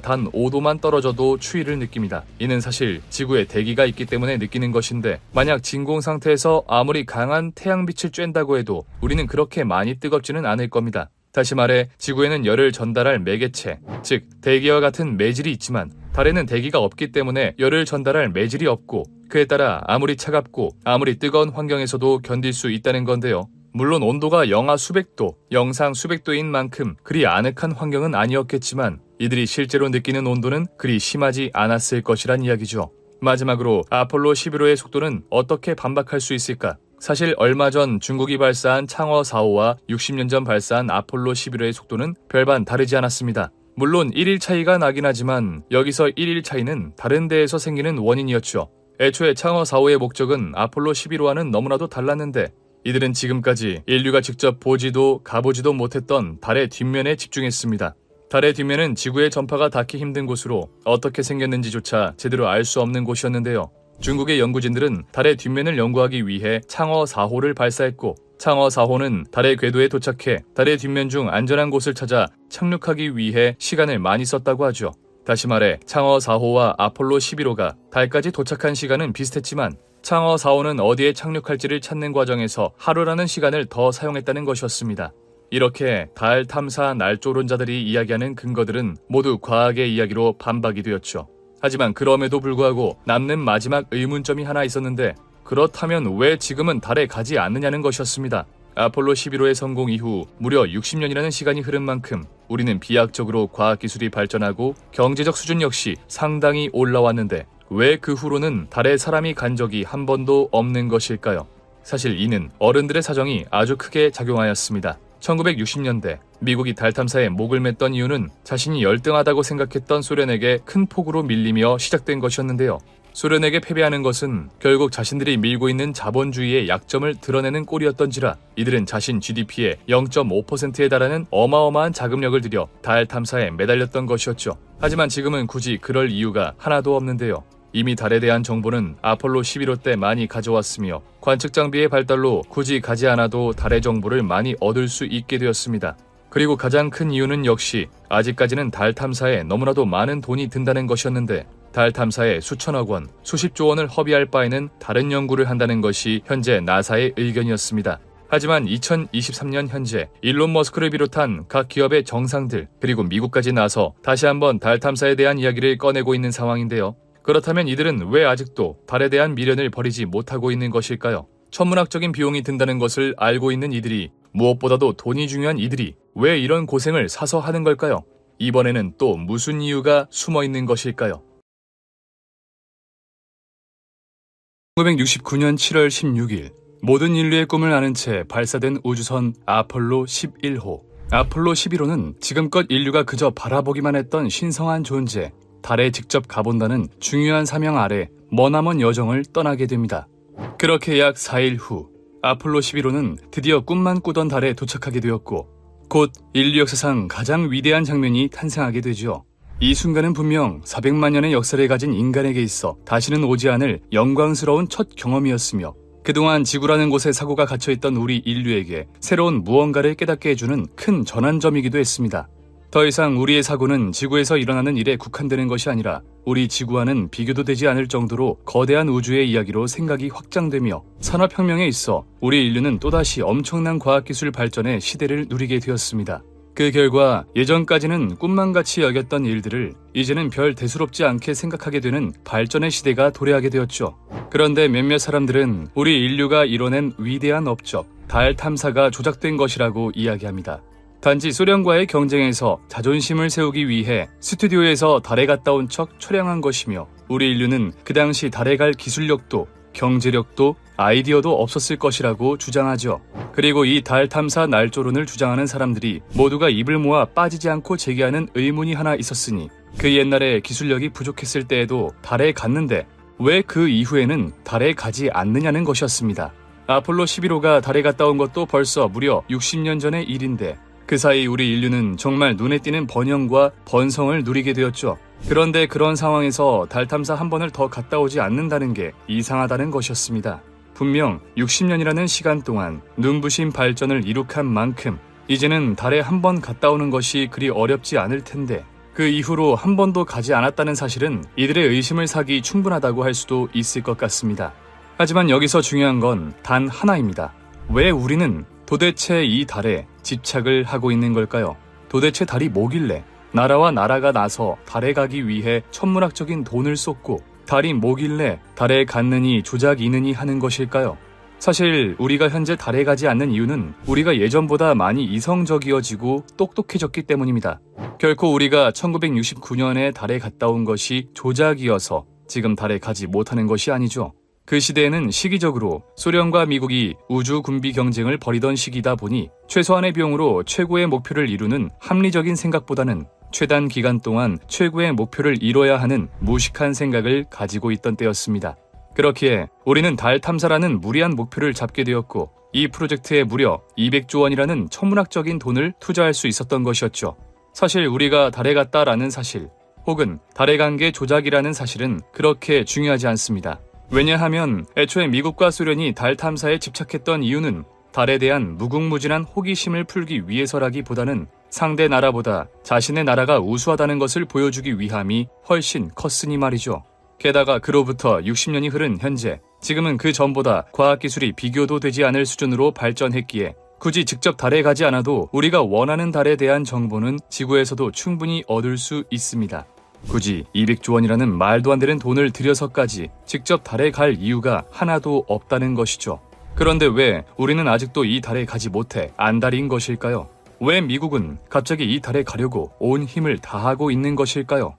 단 5도만 떨어져도 추위를 느낍니다. 이는 사실 지구에 대기가 있기 때문에 느끼는 것인데 만약 진공 상태에서 아무리 강한 태양빛을 쬐다고 해도 우리는 그렇게 많이 뜨겁지는 않을 겁니다. 다시 말해 지구에는 열을 전달할 매개체, 즉 대기와 같은 매질이 있지만 달에는 대기가 없기 때문에 열을 전달할 매질이 없고 그에 따라 아무리 차갑고 아무리 뜨거운 환경에서도 견딜 수 있다는 건데요. 물론 온도가 영하 수백도, 영상 수백도인 만큼 그리 아늑한 환경은 아니었겠지만 이들이 실제로 느끼는 온도는 그리 심하지 않았을 것이란 이야기죠. 마지막으로 아폴로 11호의 속도는 어떻게 반박할 수 있을까? 사실 얼마 전 중국이 발사한 창어 4호와 60년 전 발사한 아폴로 11호의 속도는 별반 다르지 않았습니다. 물론 1일 차이가 나긴 하지만 여기서 1일 차이는 다른 데에서 생기는 원인이었죠. 애초에 창어 4호의 목적은 아폴로 11호와는 너무나도 달랐는데 이들은 지금까지 인류가 직접 보지도 가보지도 못했던 달의 뒷면에 집중했습니다. 달의 뒷면은 지구의 전파가 닿기 힘든 곳으로 어떻게 생겼는지조차 제대로 알 수 없는 곳이었는데요. 중국의 연구진들은 달의 뒷면을 연구하기 위해 창어 4호를 발사했고 창어 4호는 달의 궤도에 도착해 달의 뒷면 중 안전한 곳을 찾아 착륙하기 위해 시간을 많이 썼다고 하죠. 다시 말해 창어 4호와 아폴로 11호가 달까지 도착한 시간은 비슷했지만 창어 4호는 어디에 착륙할지를 찾는 과정에서 하루라는 시간을 더 사용했다는 것이었습니다. 이렇게 달 탐사 날조론자들이 이야기하는 근거들은 모두 과학의 이야기로 반박이 되었죠. 하지만 그럼에도 불구하고 남는 마지막 의문점이 하나 있었는데 그렇다면 왜 지금은 달에 가지 않느냐는 것이었습니다. 아폴로 11호의 성공 이후 무려 60년이라는 시간이 흐른 만큼 우리는 비약적으로 과학기술이 발전하고 경제적 수준 역시 상당히 올라왔는데 왜 그 후로는 달에 사람이 간 적이 한 번도 없는 것일까요? 사실 이는 어른들의 사정이 아주 크게 작용하였습니다. 1960년대 미국이 달 탐사에 목을 맸던 이유는 자신이 열등하다고 생각했던 소련에게 큰 폭으로 밀리며 시작된 것이었는데요. 소련에게 패배하는 것은 결국 자신들이 밀고 있는 자본주의의 약점을 드러내는 꼴이었던지라 이들은 자신 GDP의 0.5%에 달하는 어마어마한 자금력을 들여 달 탐사에 매달렸던 것이었죠. 하지만 지금은 굳이 그럴 이유가 하나도 없는데요. 이미 달에 대한 정보는 아폴로 11호 때 많이 가져왔으며 관측 장비의 발달로 굳이 가지 않아도 달의 정보를 많이 얻을 수 있게 되었습니다. 그리고 가장 큰 이유는 역시 아직까지는 달 탐사에 너무나도 많은 돈이 든다는 것이었는데 달 탐사에 수천억 원, 수십조 원을 허비할 바에는 다른 연구를 한다는 것이 현재 나사의 의견이었습니다. 하지만 2023년 현재 일론 머스크를 비롯한 각 기업의 정상들 그리고 미국까지 나서 다시 한번 달 탐사에 대한 이야기를 꺼내고 있는 상황인데요. 그렇다면 이들은 왜 아직도 달에 대한 미련을 버리지 못하고 있는 것일까요? 천문학적인 비용이 든다는 것을 알고 있는 이들이 무엇보다도 돈이 중요한 이들이 왜 이런 고생을 사서 하는 걸까요? 이번에는 또 무슨 이유가 숨어 있는 것일까요? 1969년 7월 16일 모든 인류의 꿈을 아는 채 발사된 우주선 아폴로 11호. 아폴로 11호는 지금껏 인류가 그저 바라보기만 했던 신성한 존재, 달에 직접 가본다는 중요한 사명 아래 머나먼 여정을 떠나게 됩니다. 그렇게 약 4일 후 아폴로 11호는 드디어 꿈만 꾸던 달에 도착하게 되었고 곧 인류 역사상 가장 위대한 장면이 탄생하게 되죠. 이 순간은 분명 400만 년의 역사를 가진 인간에게 있어 다시는 오지 않을 영광스러운 첫 경험이었으며 그동안 지구라는 곳에 사고가 갇혀있던 우리 인류에게 새로운 무언가를 깨닫게 해주는 큰 전환점이기도 했습니다. 더 이상 우리의 사고는 지구에서 일어나는 일에 국한되는 것이 아니라 우리 지구와는 비교도 되지 않을 정도로 거대한 우주의 이야기로 생각이 확장되며 산업혁명에 있어 우리 인류는 또다시 엄청난 과학기술 발전의 시대를 누리게 되었습니다. 그 결과 예전까지는 꿈만같이 여겼던 일들을 이제는 별 대수롭지 않게 생각하게 되는 발전의 시대가 도래하게 되었죠. 그런데 몇몇 사람들은 우리 인류가 이뤄낸 위대한 업적, 달 탐사가 조작된 것이라고 이야기합니다. 단지 소련과의 경쟁에서 자존심을 세우기 위해 스튜디오에서 달에 갔다 온 척 촬영한 것이며 우리 인류는 그 당시 달에 갈 기술력도 경제력도 아이디어도 없었을 것이라고 주장하죠. 그리고 이 달 탐사 날조론을 주장하는 사람들이 모두가 입을 모아 빠지지 않고 제기하는 의문이 하나 있었으니 그 옛날에 기술력이 부족했을 때에도 달에 갔는데 왜 그 이후에는 달에 가지 않느냐는 것이었습니다. 아폴로 11호가 달에 갔다 온 것도 벌써 무려 60년 전의 일인데 그 사이 우리 인류는 정말 눈에 띄는 번영과 번성을 누리게 되었죠. 그런데 그런 상황에서 달 탐사 한 번을 더 갔다 오지 않는다는 게 이상하다는 것이었습니다. 분명 60년이라는 시간 동안 눈부신 발전을 이룩한 만큼 이제는 달에 한 번 갔다 오는 것이 그리 어렵지 않을 텐데 그 이후로 한 번도 가지 않았다는 사실은 이들의 의심을 사기 충분하다고 할 수도 있을 것 같습니다. 하지만 여기서 중요한 건 단 하나입니다. 왜 우리는 도대체 이 달에 집착을 하고 있는 걸까요? 도대체 달이 뭐길래 나라와 나라가 나서 달에 가기 위해 천문학적인 돈을 쏟고 달이 뭐길래 달에 갔느니 조작이느니 하는 것일까요? 사실 우리가 현재 달에 가지 않는 이유는 우리가 예전보다 많이 이성적이어지고 똑똑해졌기 때문입니다. 결코 우리가 1969년에 달에 갔다 온 것이 조작이어서 지금 달에 가지 못하는 것이 아니죠. 그 시대에는 시기적으로 소련과 미국이 우주 군비 경쟁을 벌이던 시기다 보니 최소한의 비용으로 최고의 목표를 이루는 합리적인 생각보다는 최단 기간 동안 최고의 목표를 이뤄야 하는 무식한 생각을 가지고 있던 때였습니다. 그렇기에 우리는 달 탐사라는 무리한 목표를 잡게 되었고 이 프로젝트에 무려 200조 원이라는 천문학적인 돈을 투자할 수 있었던 것이었죠. 사실 우리가 달에 갔다라는 사실 혹은 달에 간 게 조작이라는 사실은 그렇게 중요하지 않습니다. 왜냐하면 애초에 미국과 소련이 달 탐사에 집착했던 이유는 달에 대한 무궁무진한 호기심을 풀기 위해서라기보다는 상대 나라보다 자신의 나라가 우수하다는 것을 보여주기 위함이 훨씬 컸으니 말이죠. 게다가 그로부터 60년이 흐른 현재, 지금은 그 전보다 과학기술이 비교도 되지 않을 수준으로 발전했기에 굳이 직접 달에 가지 않아도 우리가 원하는 달에 대한 정보는 지구에서도 충분히 얻을 수 있습니다. 굳이 200조 원이라는 말도 안 되는 돈을 들여서까지 직접 달에 갈 이유가 하나도 없다는 것이죠. 그런데 왜 우리는 아직도 이 달에 가지 못해 안달인 것일까요? 왜 미국은 갑자기 이 달에 가려고 온 힘을 다하고 있는 것일까요?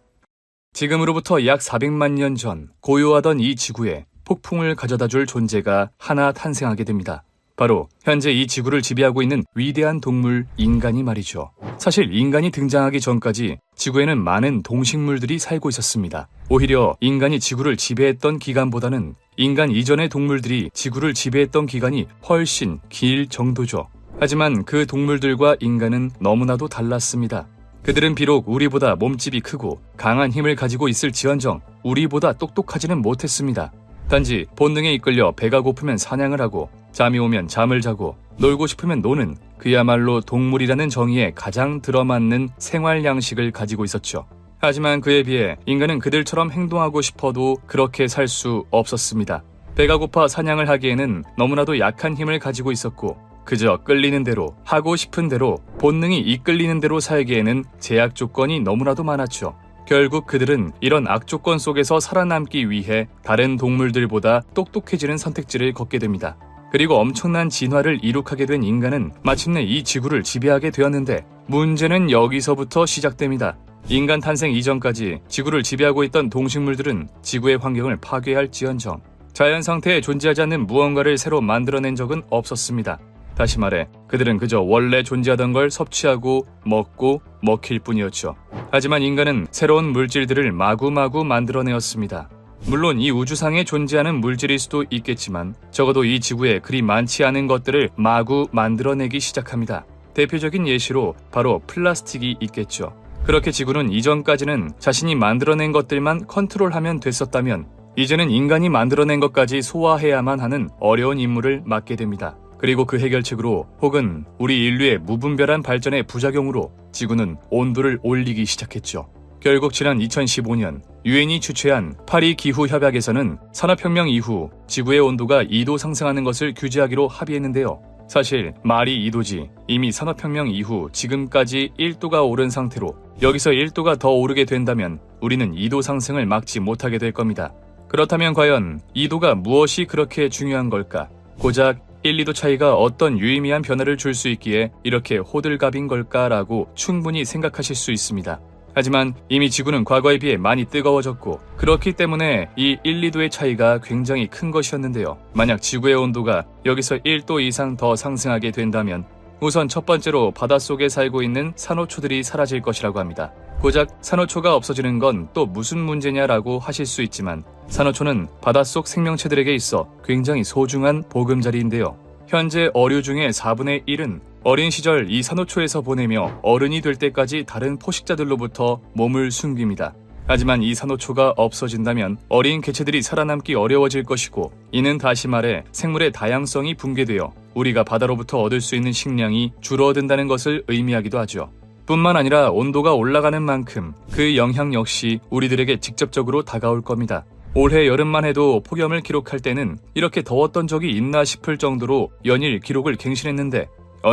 지금으로부터 약 400만 년 전 고요하던 이 지구에 폭풍을 가져다줄 존재가 하나 탄생하게 됩니다. 바로 현재 이 지구를 지배하고 있는 위대한 동물 인간이 말이죠. 사실 인간이 등장하기 전까지 지구에는 많은 동식물들이 살고 있었습니다. 오히려 인간이 지구를 지배했던 기간보다는 인간 이전의 동물들이 지구를 지배했던 기간이 훨씬 길 정도죠. 하지만 그 동물들과 인간은 너무나도 달랐습니다. 그들은 비록 우리보다 몸집이 크고 강한 힘을 가지고 있을지언정 우리보다 똑똑하지는 못했습니다. 단지 본능에 이끌려 배가 고프면 사냥을 하고 잠이 오면 잠을 자고 놀고 싶으면 노는 그야말로 동물이라는 정의에 가장 들어맞는 생활 양식을 가지고 있었죠. 하지만 그에 비해 인간은 그들처럼 행동하고 싶어도 그렇게 살 수 없었습니다. 배가 고파 사냥을 하기에는 너무나도 약한 힘을 가지고 있었고 그저 끌리는 대로 하고 싶은 대로 본능이 이끌리는 대로 살기에는 제약 조건이 너무나도 많았죠. 결국 그들은 이런 악조건 속에서 살아남기 위해 다른 동물들보다 똑똑해지는 선택지를 걷게 됩니다. 그리고 엄청난 진화를 이룩하게 된 인간은 마침내 이 지구를 지배하게 되었는데 문제는 여기서부터 시작됩니다. 인간 탄생 이전까지 지구를 지배하고 있던 동식물들은 지구의 환경을 파괴할지언정 자연 상태에 존재하지 않는 무언가를 새로 만들어낸 적은 없었습니다. 다시 말해 그들은 그저 원래 존재하던 걸 섭취하고 먹고 먹힐 뿐이었죠. 하지만 인간은 새로운 물질들을 마구마구 만들어내었습니다. 물론 이 우주상에 존재하는 물질일 수도 있겠지만 적어도 이 지구에 그리 많지 않은 것들을 마구 만들어내기 시작합니다. 대표적인 예시로 바로 플라스틱이 있겠죠. 그렇게 지구는 이전까지는 자신이 만들어낸 것들만 컨트롤하면 됐었다면 이제는 인간이 만들어낸 것까지 소화해야만 하는 어려운 임무를 맡게 됩니다. 그리고 그 해결책으로 혹은 우리 인류의 무분별한 발전의 부작용으로 지구는 온도를 올리기 시작했죠. 결국 지난 2015년 유엔이 주최한 파리 기후협약에서는 산업혁명 이후 지구의 온도가 2도 상승하는 것을 규제하기로 합의했는데요. 사실 말이 2도지 이미 산업혁명 이후 지금까지 1도가 오른 상태로 여기서 1도가 더 오르게 된다면 우리는 2도 상승을 막지 못하게 될 겁니다. 그렇다면 과연 2도가 무엇이 그렇게 중요한 걸까? 고작 1, 2도 차이가 어떤 유의미한 변화를 줄 수 있기에 이렇게 호들갑인 걸까라고 충분히 생각하실 수 있습니다. 하지만 이미 지구는 과거에 비해 많이 뜨거워졌고 그렇기 때문에 이 1, 2도의 차이가 굉장히 큰 것이었는데요. 만약 지구의 온도가 여기서 1도 이상 더 상승하게 된다면 우선 첫 번째로 바닷속에 살고 있는 산호초들이 사라질 것이라고 합니다. 고작 산호초가 없어지는 건 또 무슨 문제냐라고 하실 수 있지만 산호초는 바닷속 생명체들에게 있어 굉장히 소중한 보금자리인데요. 현재 어류 중에 4분의 1은 어린 시절 이 산호초에서 보내며 어른이 될 때까지 다른 포식자들로부터 몸을 숨깁니다. 하지만 이 산호초가 없어진다면 어린 개체들이 살아남기 어려워질 것이고 이는 다시 말해 생물의 다양성이 붕괴되어 우리가 바다로부터 얻을 수 있는 식량이 줄어든다는 것을 의미하기도 하죠. 뿐만 아니라 온도가 올라가는 만큼 그 영향 역시 우리들에게 직접적으로 다가올 겁니다. 올해 여름만 해도 폭염을 기록할 때는 이렇게 더웠던 적이 있나 싶을 정도로 연일 기록을 갱신했는데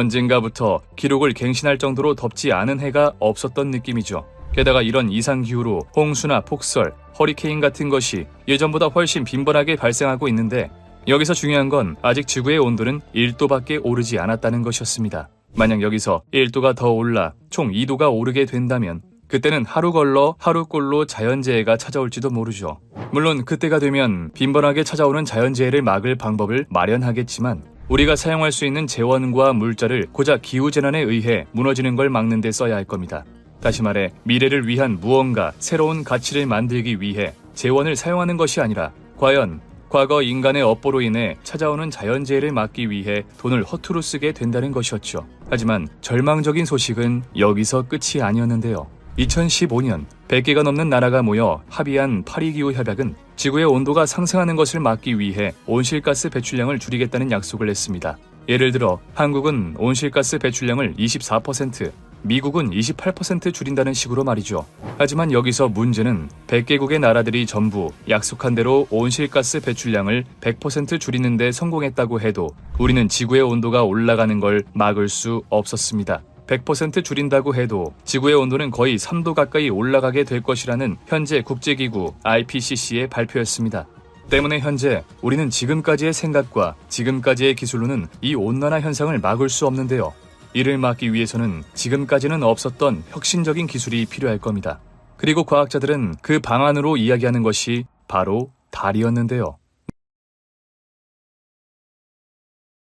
언젠가부터 기록을 갱신할 정도로 덥지 않은 해가 없었던 느낌이죠. 게다가 이런 이상기후로 홍수나 폭설, 허리케인 같은 것이 예전보다 훨씬 빈번하게 발생하고 있는데 여기서 중요한 건 아직 지구의 온도는 1도밖에 오르지 않았다는 것이었습니다. 만약 여기서 1도가 더 올라 총 2도가 오르게 된다면 그때는 하루 걸러 하루꼴로 자연재해가 찾아올지도 모르죠. 물론 그때가 되면 빈번하게 찾아오는 자연재해를 막을 방법을 마련하겠지만 우리가 사용할 수 있는 재원과 물자를 고작 기후재난에 의해 무너지는 걸 막는 데 써야 할 겁니다. 다시 말해 미래를 위한 무언가 새로운 가치를 만들기 위해 재원을 사용하는 것이 아니라 과연 과거 인간의 업보로 인해 찾아오는 자연재해를 막기 위해 돈을 허투루 쓰게 된다는 것이었죠. 하지만 절망적인 소식은 여기서 끝이 아니었는데요. 2015년 100개가 넘는 나라가 모여 합의한 파리기후협약은 지구의 온도가 상승하는 것을 막기 위해 온실가스 배출량을 줄이겠다는 약속을 했습니다. 예를 들어 한국은 온실가스 배출량을 24%, 미국은 28% 줄인다는 식으로 말이죠. 하지만 여기서 문제는 100개국의 나라들이 전부 약속한 대로 온실가스 배출량을 100% 줄이는 데 성공했다고 해도 우리는 지구의 온도가 올라가는 걸 막을 수 없었습니다. 100% 줄인다고 해도 지구의 온도는 거의 3도 가까이 올라가게 될 것이라는 현재 국제기구 IPCC의 발표였습니다. 때문에 현재 우리는 지금까지의 생각과 지금까지의 기술로는 이 온난화 현상을 막을 수 없는데요. 이를 막기 위해서는 지금까지는 없었던 혁신적인 기술이 필요할 겁니다. 그리고 과학자들은 그 방안으로 이야기하는 것이 바로 달이었는데요.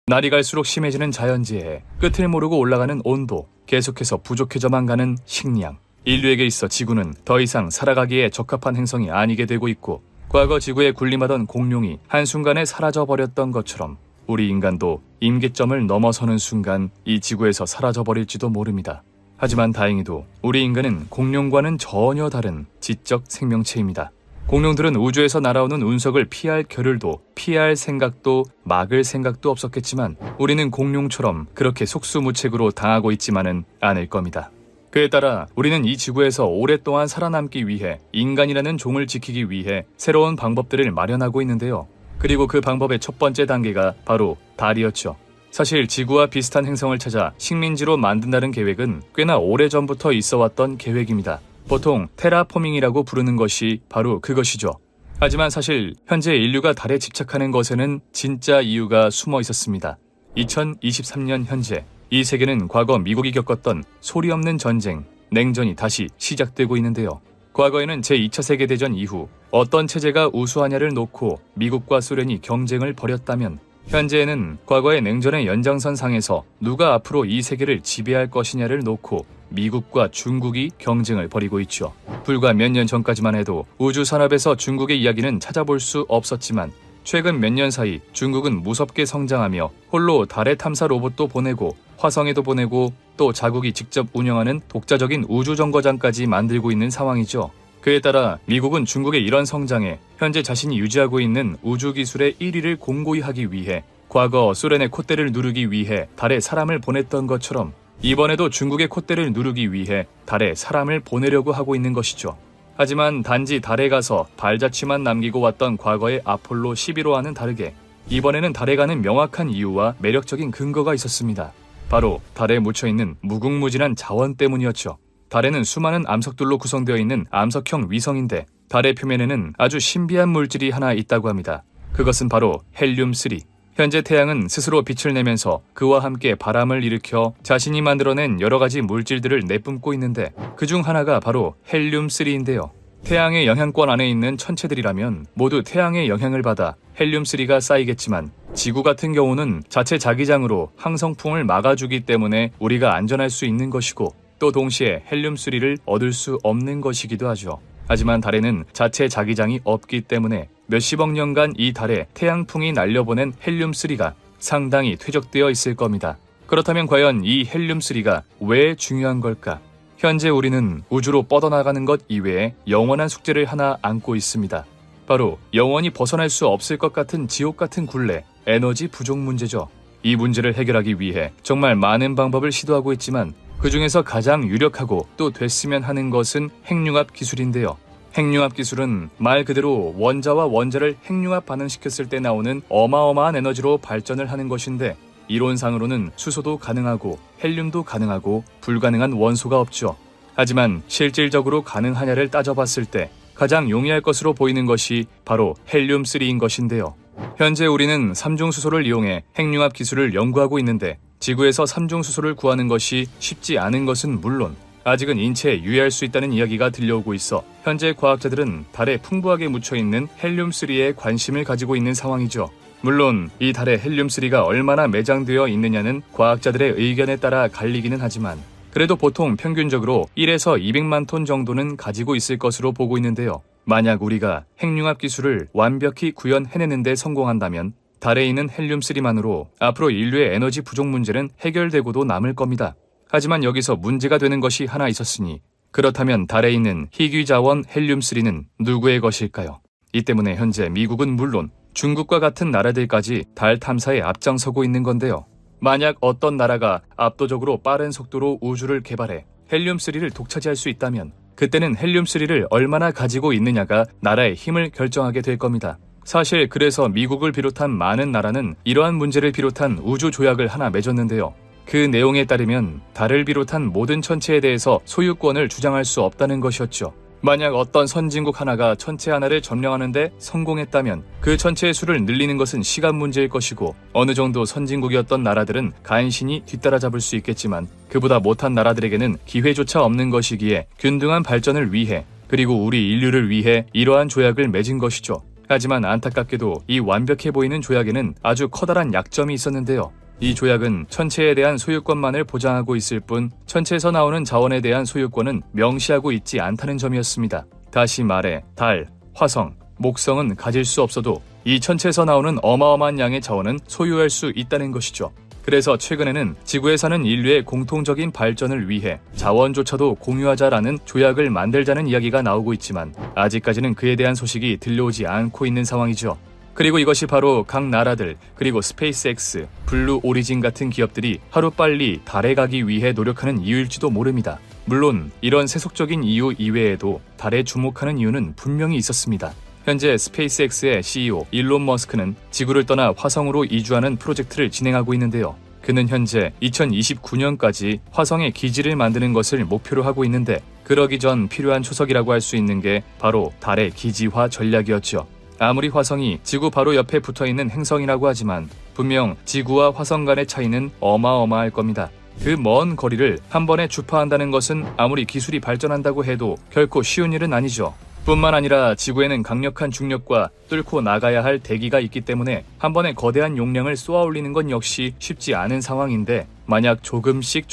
날이 갈수록 심해지는 자연재해, 끝을 모르고 올라가는 온도, 계속해서 부족해져만 가는 식량. 인류에게 있어 지구는 더 이상 살아가기에 적합한 행성이 아니게 되고 있고 과거 지구에 군림하던 공룡이 한순간에 사라져버렸던 것처럼 우리 인간도 임계점을 넘어서는 순간 이 지구에서 사라져버릴지도 모릅니다. 하지만 다행히도 우리 인간은 공룡과는 전혀 다른 지적 생명체입니다. 공룡들은 우주에서 날아오는 운석을 피할 겨를도 피할 생각도 막을 생각도 없었겠지만 우리는 공룡처럼 그렇게 속수무책으로 당하고 있지만은 않을 겁니다. 그에 따라 우리는 이 지구에서 오랫동안 살아남기 위해 인간이라는 종을 지키기 위해 새로운 방법들을 마련하고 있는데요. 그리고 그 방법의 첫 번째 단계가 바로 달이었죠. 사실 지구와 비슷한 행성을 찾아 식민지로 만든다는 계획은 꽤나 오래전부터 있어왔던 계획입니다. 보통 테라포밍이라고 부르는 것이 바로 그것이죠. 하지만 사실 현재 인류가 달에 집착하는 것에는 진짜 이유가 숨어 있었습니다. 2023년 현재 이 세계는 과거 미국이 겪었던 소리 없는 전쟁, 냉전이 다시 시작되고 있는데요. 과거에는 제2차 세계대전 이후 어떤 체제가 우수하냐를 놓고 미국과 소련이 경쟁을 벌였다면 현재에는 과거의 냉전의 연장선상에서 누가 앞으로 이 세계를 지배할 것이냐를 놓고 미국과 중국이 경쟁을 벌이고 있죠. 불과 몇 년 전까지만 해도 우주 산업에서 중국의 이야기는 찾아볼 수 없었지만 최근 몇 년 사이 중국은 무섭게 성장하며 홀로 달의 탐사 로봇도 보내고 화성에도 보내고 또 자국이 직접 운영하는 독자적인 우주정거장까지 만들고 있는 상황이죠. 그에 따라 미국은 중국의 이런 성장에 현재 자신이 유지하고 있는 우주기술의 1위를 공고히 하기 위해 과거 소련의 콧대를 누르기 위해 달에 사람을 보냈던 것처럼 이번에도 중국의 콧대를 누르기 위해 달에 사람을 보내려고 하고 있는 것이죠. 하지만 단지 달에 가서 발자취만 남기고 왔던 과거의 아폴로 11호와는 다르게 이번에는 달에 가는 명확한 이유와 매력적인 근거가 있었습니다. 바로 달에 묻혀있는 무궁무진한 자원 때문이었죠. 달에는 수많은 암석들로 구성되어 있는 암석형 위성인데 달의 표면에는 아주 신비한 물질이 하나 있다고 합니다. 그것은 바로 헬륨3. 현재 태양은 스스로 빛을 내면서 그와 함께 바람을 일으켜 자신이 만들어낸 여러 가지 물질들을 내뿜고 있는데 그중 하나가 바로 헬륨3인데요. 태양의 영향권 안에 있는 천체들이라면 모두 태양의 영향을 받아 헬륨3가 쌓이겠지만 지구 같은 경우는 자체 자기장으로 항성풍을 막아주기 때문에 우리가 안전할 수 있는 것이고 또 동시에 헬륨3를 얻을 수 없는 것이기도 하죠. 하지만 달에는 자체 자기장이 없기 때문에 몇십억 년간 이 달에 태양풍이 날려보낸 헬륨3가 상당히 퇴적되어 있을 겁니다. 그렇다면 과연 이 헬륨3가 왜 중요한 걸까? 현재 우리는 우주로 뻗어나가는 것 이외에 영원한 숙제를 하나 안고 있습니다. 바로 영원히 벗어날 수 없을 것 같은 지옥 같은 굴레, 에너지 부족 문제죠. 이 문제를 해결하기 위해 정말 많은 방법을 시도하고 있지만 그 중에서 가장 유력하고 또 됐으면 하는 것은 핵융합 기술인데요. 핵융합 기술은 말 그대로 원자와 원자를 핵융합 반응시켰을 때 나오는 어마어마한 에너지로 발전을 하는 것인데 이론상으로는 수소도 가능하고 헬륨도 가능하고 불가능한 원소가 없죠. 하지만 실질적으로 가능하냐를 따져봤을 때 가장 용이할 것으로 보이는 것이 바로 헬륨3인 것인데요. 현재 우리는 삼중수소를 이용해 핵융합 기술을 연구하고 있는데 지구에서 삼중수소를 구하는 것이 쉽지 않은 것은 물론 아직은 인체에 유해할 수 있다는 이야기가 들려오고 있어 현재 과학자들은 달에 풍부하게 묻혀있는 헬륨3에 관심을 가지고 있는 상황이죠. 물론 이 달에 헬륨3가 얼마나 매장되어 있느냐는 과학자들의 의견에 따라 갈리기는 하지만 그래도 보통 평균적으로 1에서 200만 톤 정도는 가지고 있을 것으로 보고 있는데요. 만약 우리가 핵융합 기술을 완벽히 구현해내는 데 성공한다면 달에 있는 헬륨3만으로 앞으로 인류의 에너지 부족 문제는 해결되고도 남을 겁니다. 하지만 여기서 문제가 되는 것이 하나 있었으니 그렇다면 달에 있는 희귀 자원 헬륨3는 누구의 것일까요? 이 때문에 현재 미국은 물론 중국과 같은 나라들까지 달 탐사에 앞장서고 있는 건데요. 만약 어떤 나라가 압도적으로 빠른 속도로 우주를 개발해 헬륨3를 독차지할 수 있다면 그때는 헬륨3를 얼마나 가지고 있느냐가 나라의 힘을 결정하게 될 겁니다. 사실 그래서 미국을 비롯한 많은 나라는 이러한 문제를 비롯한 우주 조약을 하나 맺었는데요. 그 내용에 따르면 달을 비롯한 모든 천체에 대해서 소유권을 주장할 수 없다는 것이었죠. 만약 어떤 선진국 하나가 천체 하나를 점령하는데 성공했다면 그 천체의 수를 늘리는 것은 시간 문제일 것이고 어느 정도 선진국이었던 나라들은 간신히 뒤따라잡을 수 있겠지만 그보다 못한 나라들에게는 기회조차 없는 것이기에 균등한 발전을 위해 그리고 우리 인류를 위해 이러한 조약을 맺은 것이죠. 하지만 안타깝게도 이 완벽해 보이는 조약에는 아주 커다란 약점이 있었는데요. 이 조약은 천체에 대한 소유권만을 보장하고 있을 뿐 천체에서 나오는 자원에 대한 소유권은 명시하고 있지 않다는 점이었습니다. 다시 말해 달, 화성, 목성은 가질 수 없어도 이 천체에서 나오는 어마어마한 양의 자원은 소유할 수 있다는 것이죠. 그래서 최근에는 지구에 사는 인류의 공통적인 발전을 위해 자원조차도 공유하자라는 조약을 만들자는 이야기가 나오고 있지만 아직까지는 그에 대한 소식이 들려오지 않고 있는 상황이죠. 그리고 이것이 바로 각 나라들 그리고 스페이스X, 블루 오리진 같은 기업들이 하루빨리 달에 가기 위해 노력하는 이유일지도 모릅니다. 물론 이런 세속적인 이유 이외에도 달에 주목하는 이유는 분명히 있었습니다. 현재 스페이스X의 CEO 일론 머스크는 지구를 떠나 화성으로 이주하는 프로젝트를 진행하고 있는데요. 그는 현재 2029년까지 화성에 기지를 만드는 것을 목표로 하고 있는데 그러기 전 필요한 초석이라고 할 수 있는 게 바로 달의 기지화 전략이었죠. 아무리 화성이 지구 바로 옆에 붙어있는 행성이라고 하지만 분명 지구와 화성 간의 차이는 어마어마할 겁니다. 그 먼 거리를 한 번에 주파한다는 것은 아무리 기술이 발전한다고 해도 결코 쉬운 일은 아니죠. 뿐만 아니라 지구에는 강력한 중력과 뚫고 나가야 할 대기가 있기 때문에 한 번에 거대한 용량을 쏘아 올리는 건 역시 쉽지 않은 상황인데 만약 조금씩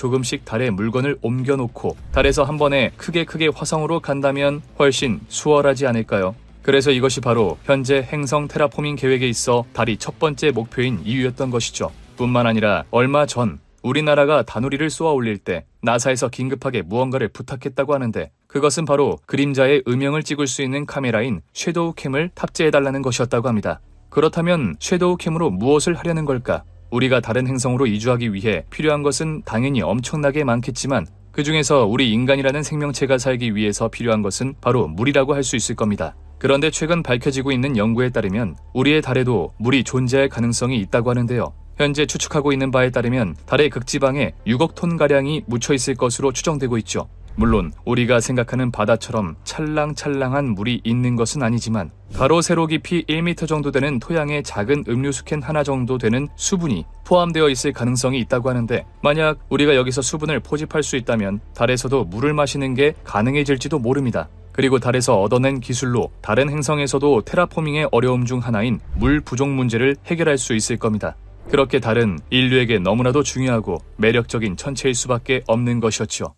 달에 물건을 옮겨놓고 달에서 한 번에 크게 화성으로 간다면 훨씬 수월하지 않을까요? 그래서 이것이 바로 현재 행성 테라포밍 계획에 있어 달이 첫 번째 목표인 이유였던 것이죠. 뿐만 아니라 얼마 전 우리나라가 다누리를 쏘아 올릴 때 나사에서 긴급하게 무언가를 부탁했다고 하는데 그것은 바로 그림자의 음영을 찍을 수 있는 카메라인 섀도우캠을 탑재해달라는 것이었다고 합니다. 그렇다면 섀도우 캠으로 무엇을 하려는 걸까? 우리가 다른 행성으로 이주하기 위해 필요한 것은 당연히 엄청나게 많겠지만 그 중에서 우리 인간이라는 생명체가 살기 위해서 필요한 것은 바로 물이라고 할 수 있을 겁니다. 그런데 최근 밝혀지고 있는 연구에 따르면 우리의 달에도 물이 존재할 가능성이 있다고 하는데요. 현재 추측하고 있는 바에 따르면 달의 극지방에 6억 톤가량이 묻혀 있을 것으로 추정되고 있죠. 물론 우리가 생각하는 바다처럼 찰랑찰랑한 물이 있는 것은 아니지만 가로 세로 깊이 1m 정도 되는 토양에 작은 음료수 캔 하나 정도 되는 수분이 포함되어 있을 가능성이 있다고 하는데, 만약 우리가 여기서 수분을 포집할 수 있다면 달에서도 물을 마시는 게 가능해질지도 모릅니다. 그리고 달에서 얻어낸 기술로 다른 행성에서도 테라포밍의 어려움 중 하나인 물 부족 문제를 해결할 수 있을 겁니다. 그렇게 달은 인류에게 너무나도 중요하고 매력적인 천체일 수밖에 없는 것이었죠.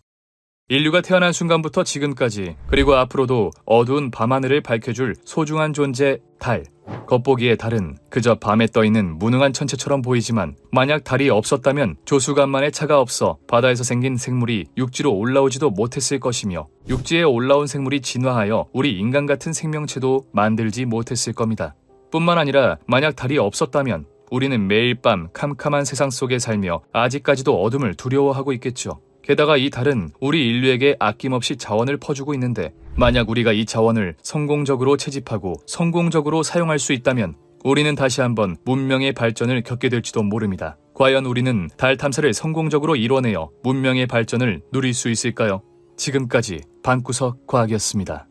인류가 태어난 순간부터 지금까지, 그리고 앞으로도 어두운 밤하늘을 밝혀줄 소중한 존재 달. 겉보기에 달은 그저 밤에 떠있는 무능한 천체처럼 보이지만 만약 달이 없었다면 조수간만의 차가 없어 바다에서 생긴 생물이 육지로 올라오지도 못했을 것이며 육지에 올라온 생물이 진화하여 우리 인간 같은 생명체도 만들지 못했을 겁니다. 뿐만 아니라 만약 달이 없었다면 우리는 매일 밤 캄캄한 세상 속에 살며 아직까지도 어둠을 두려워하고 있겠죠. 게다가 이 달은 우리 인류에게 아낌없이 자원을 퍼주고 있는데, 만약 우리가 이 자원을 성공적으로 채집하고 성공적으로 사용할 수 있다면 우리는 다시 한번 문명의 발전을 겪게 될지도 모릅니다. 과연 우리는 달 탐사를 성공적으로 이뤄내어 문명의 발전을 누릴 수 있을까요? 지금까지 방구석 과학이었습니다.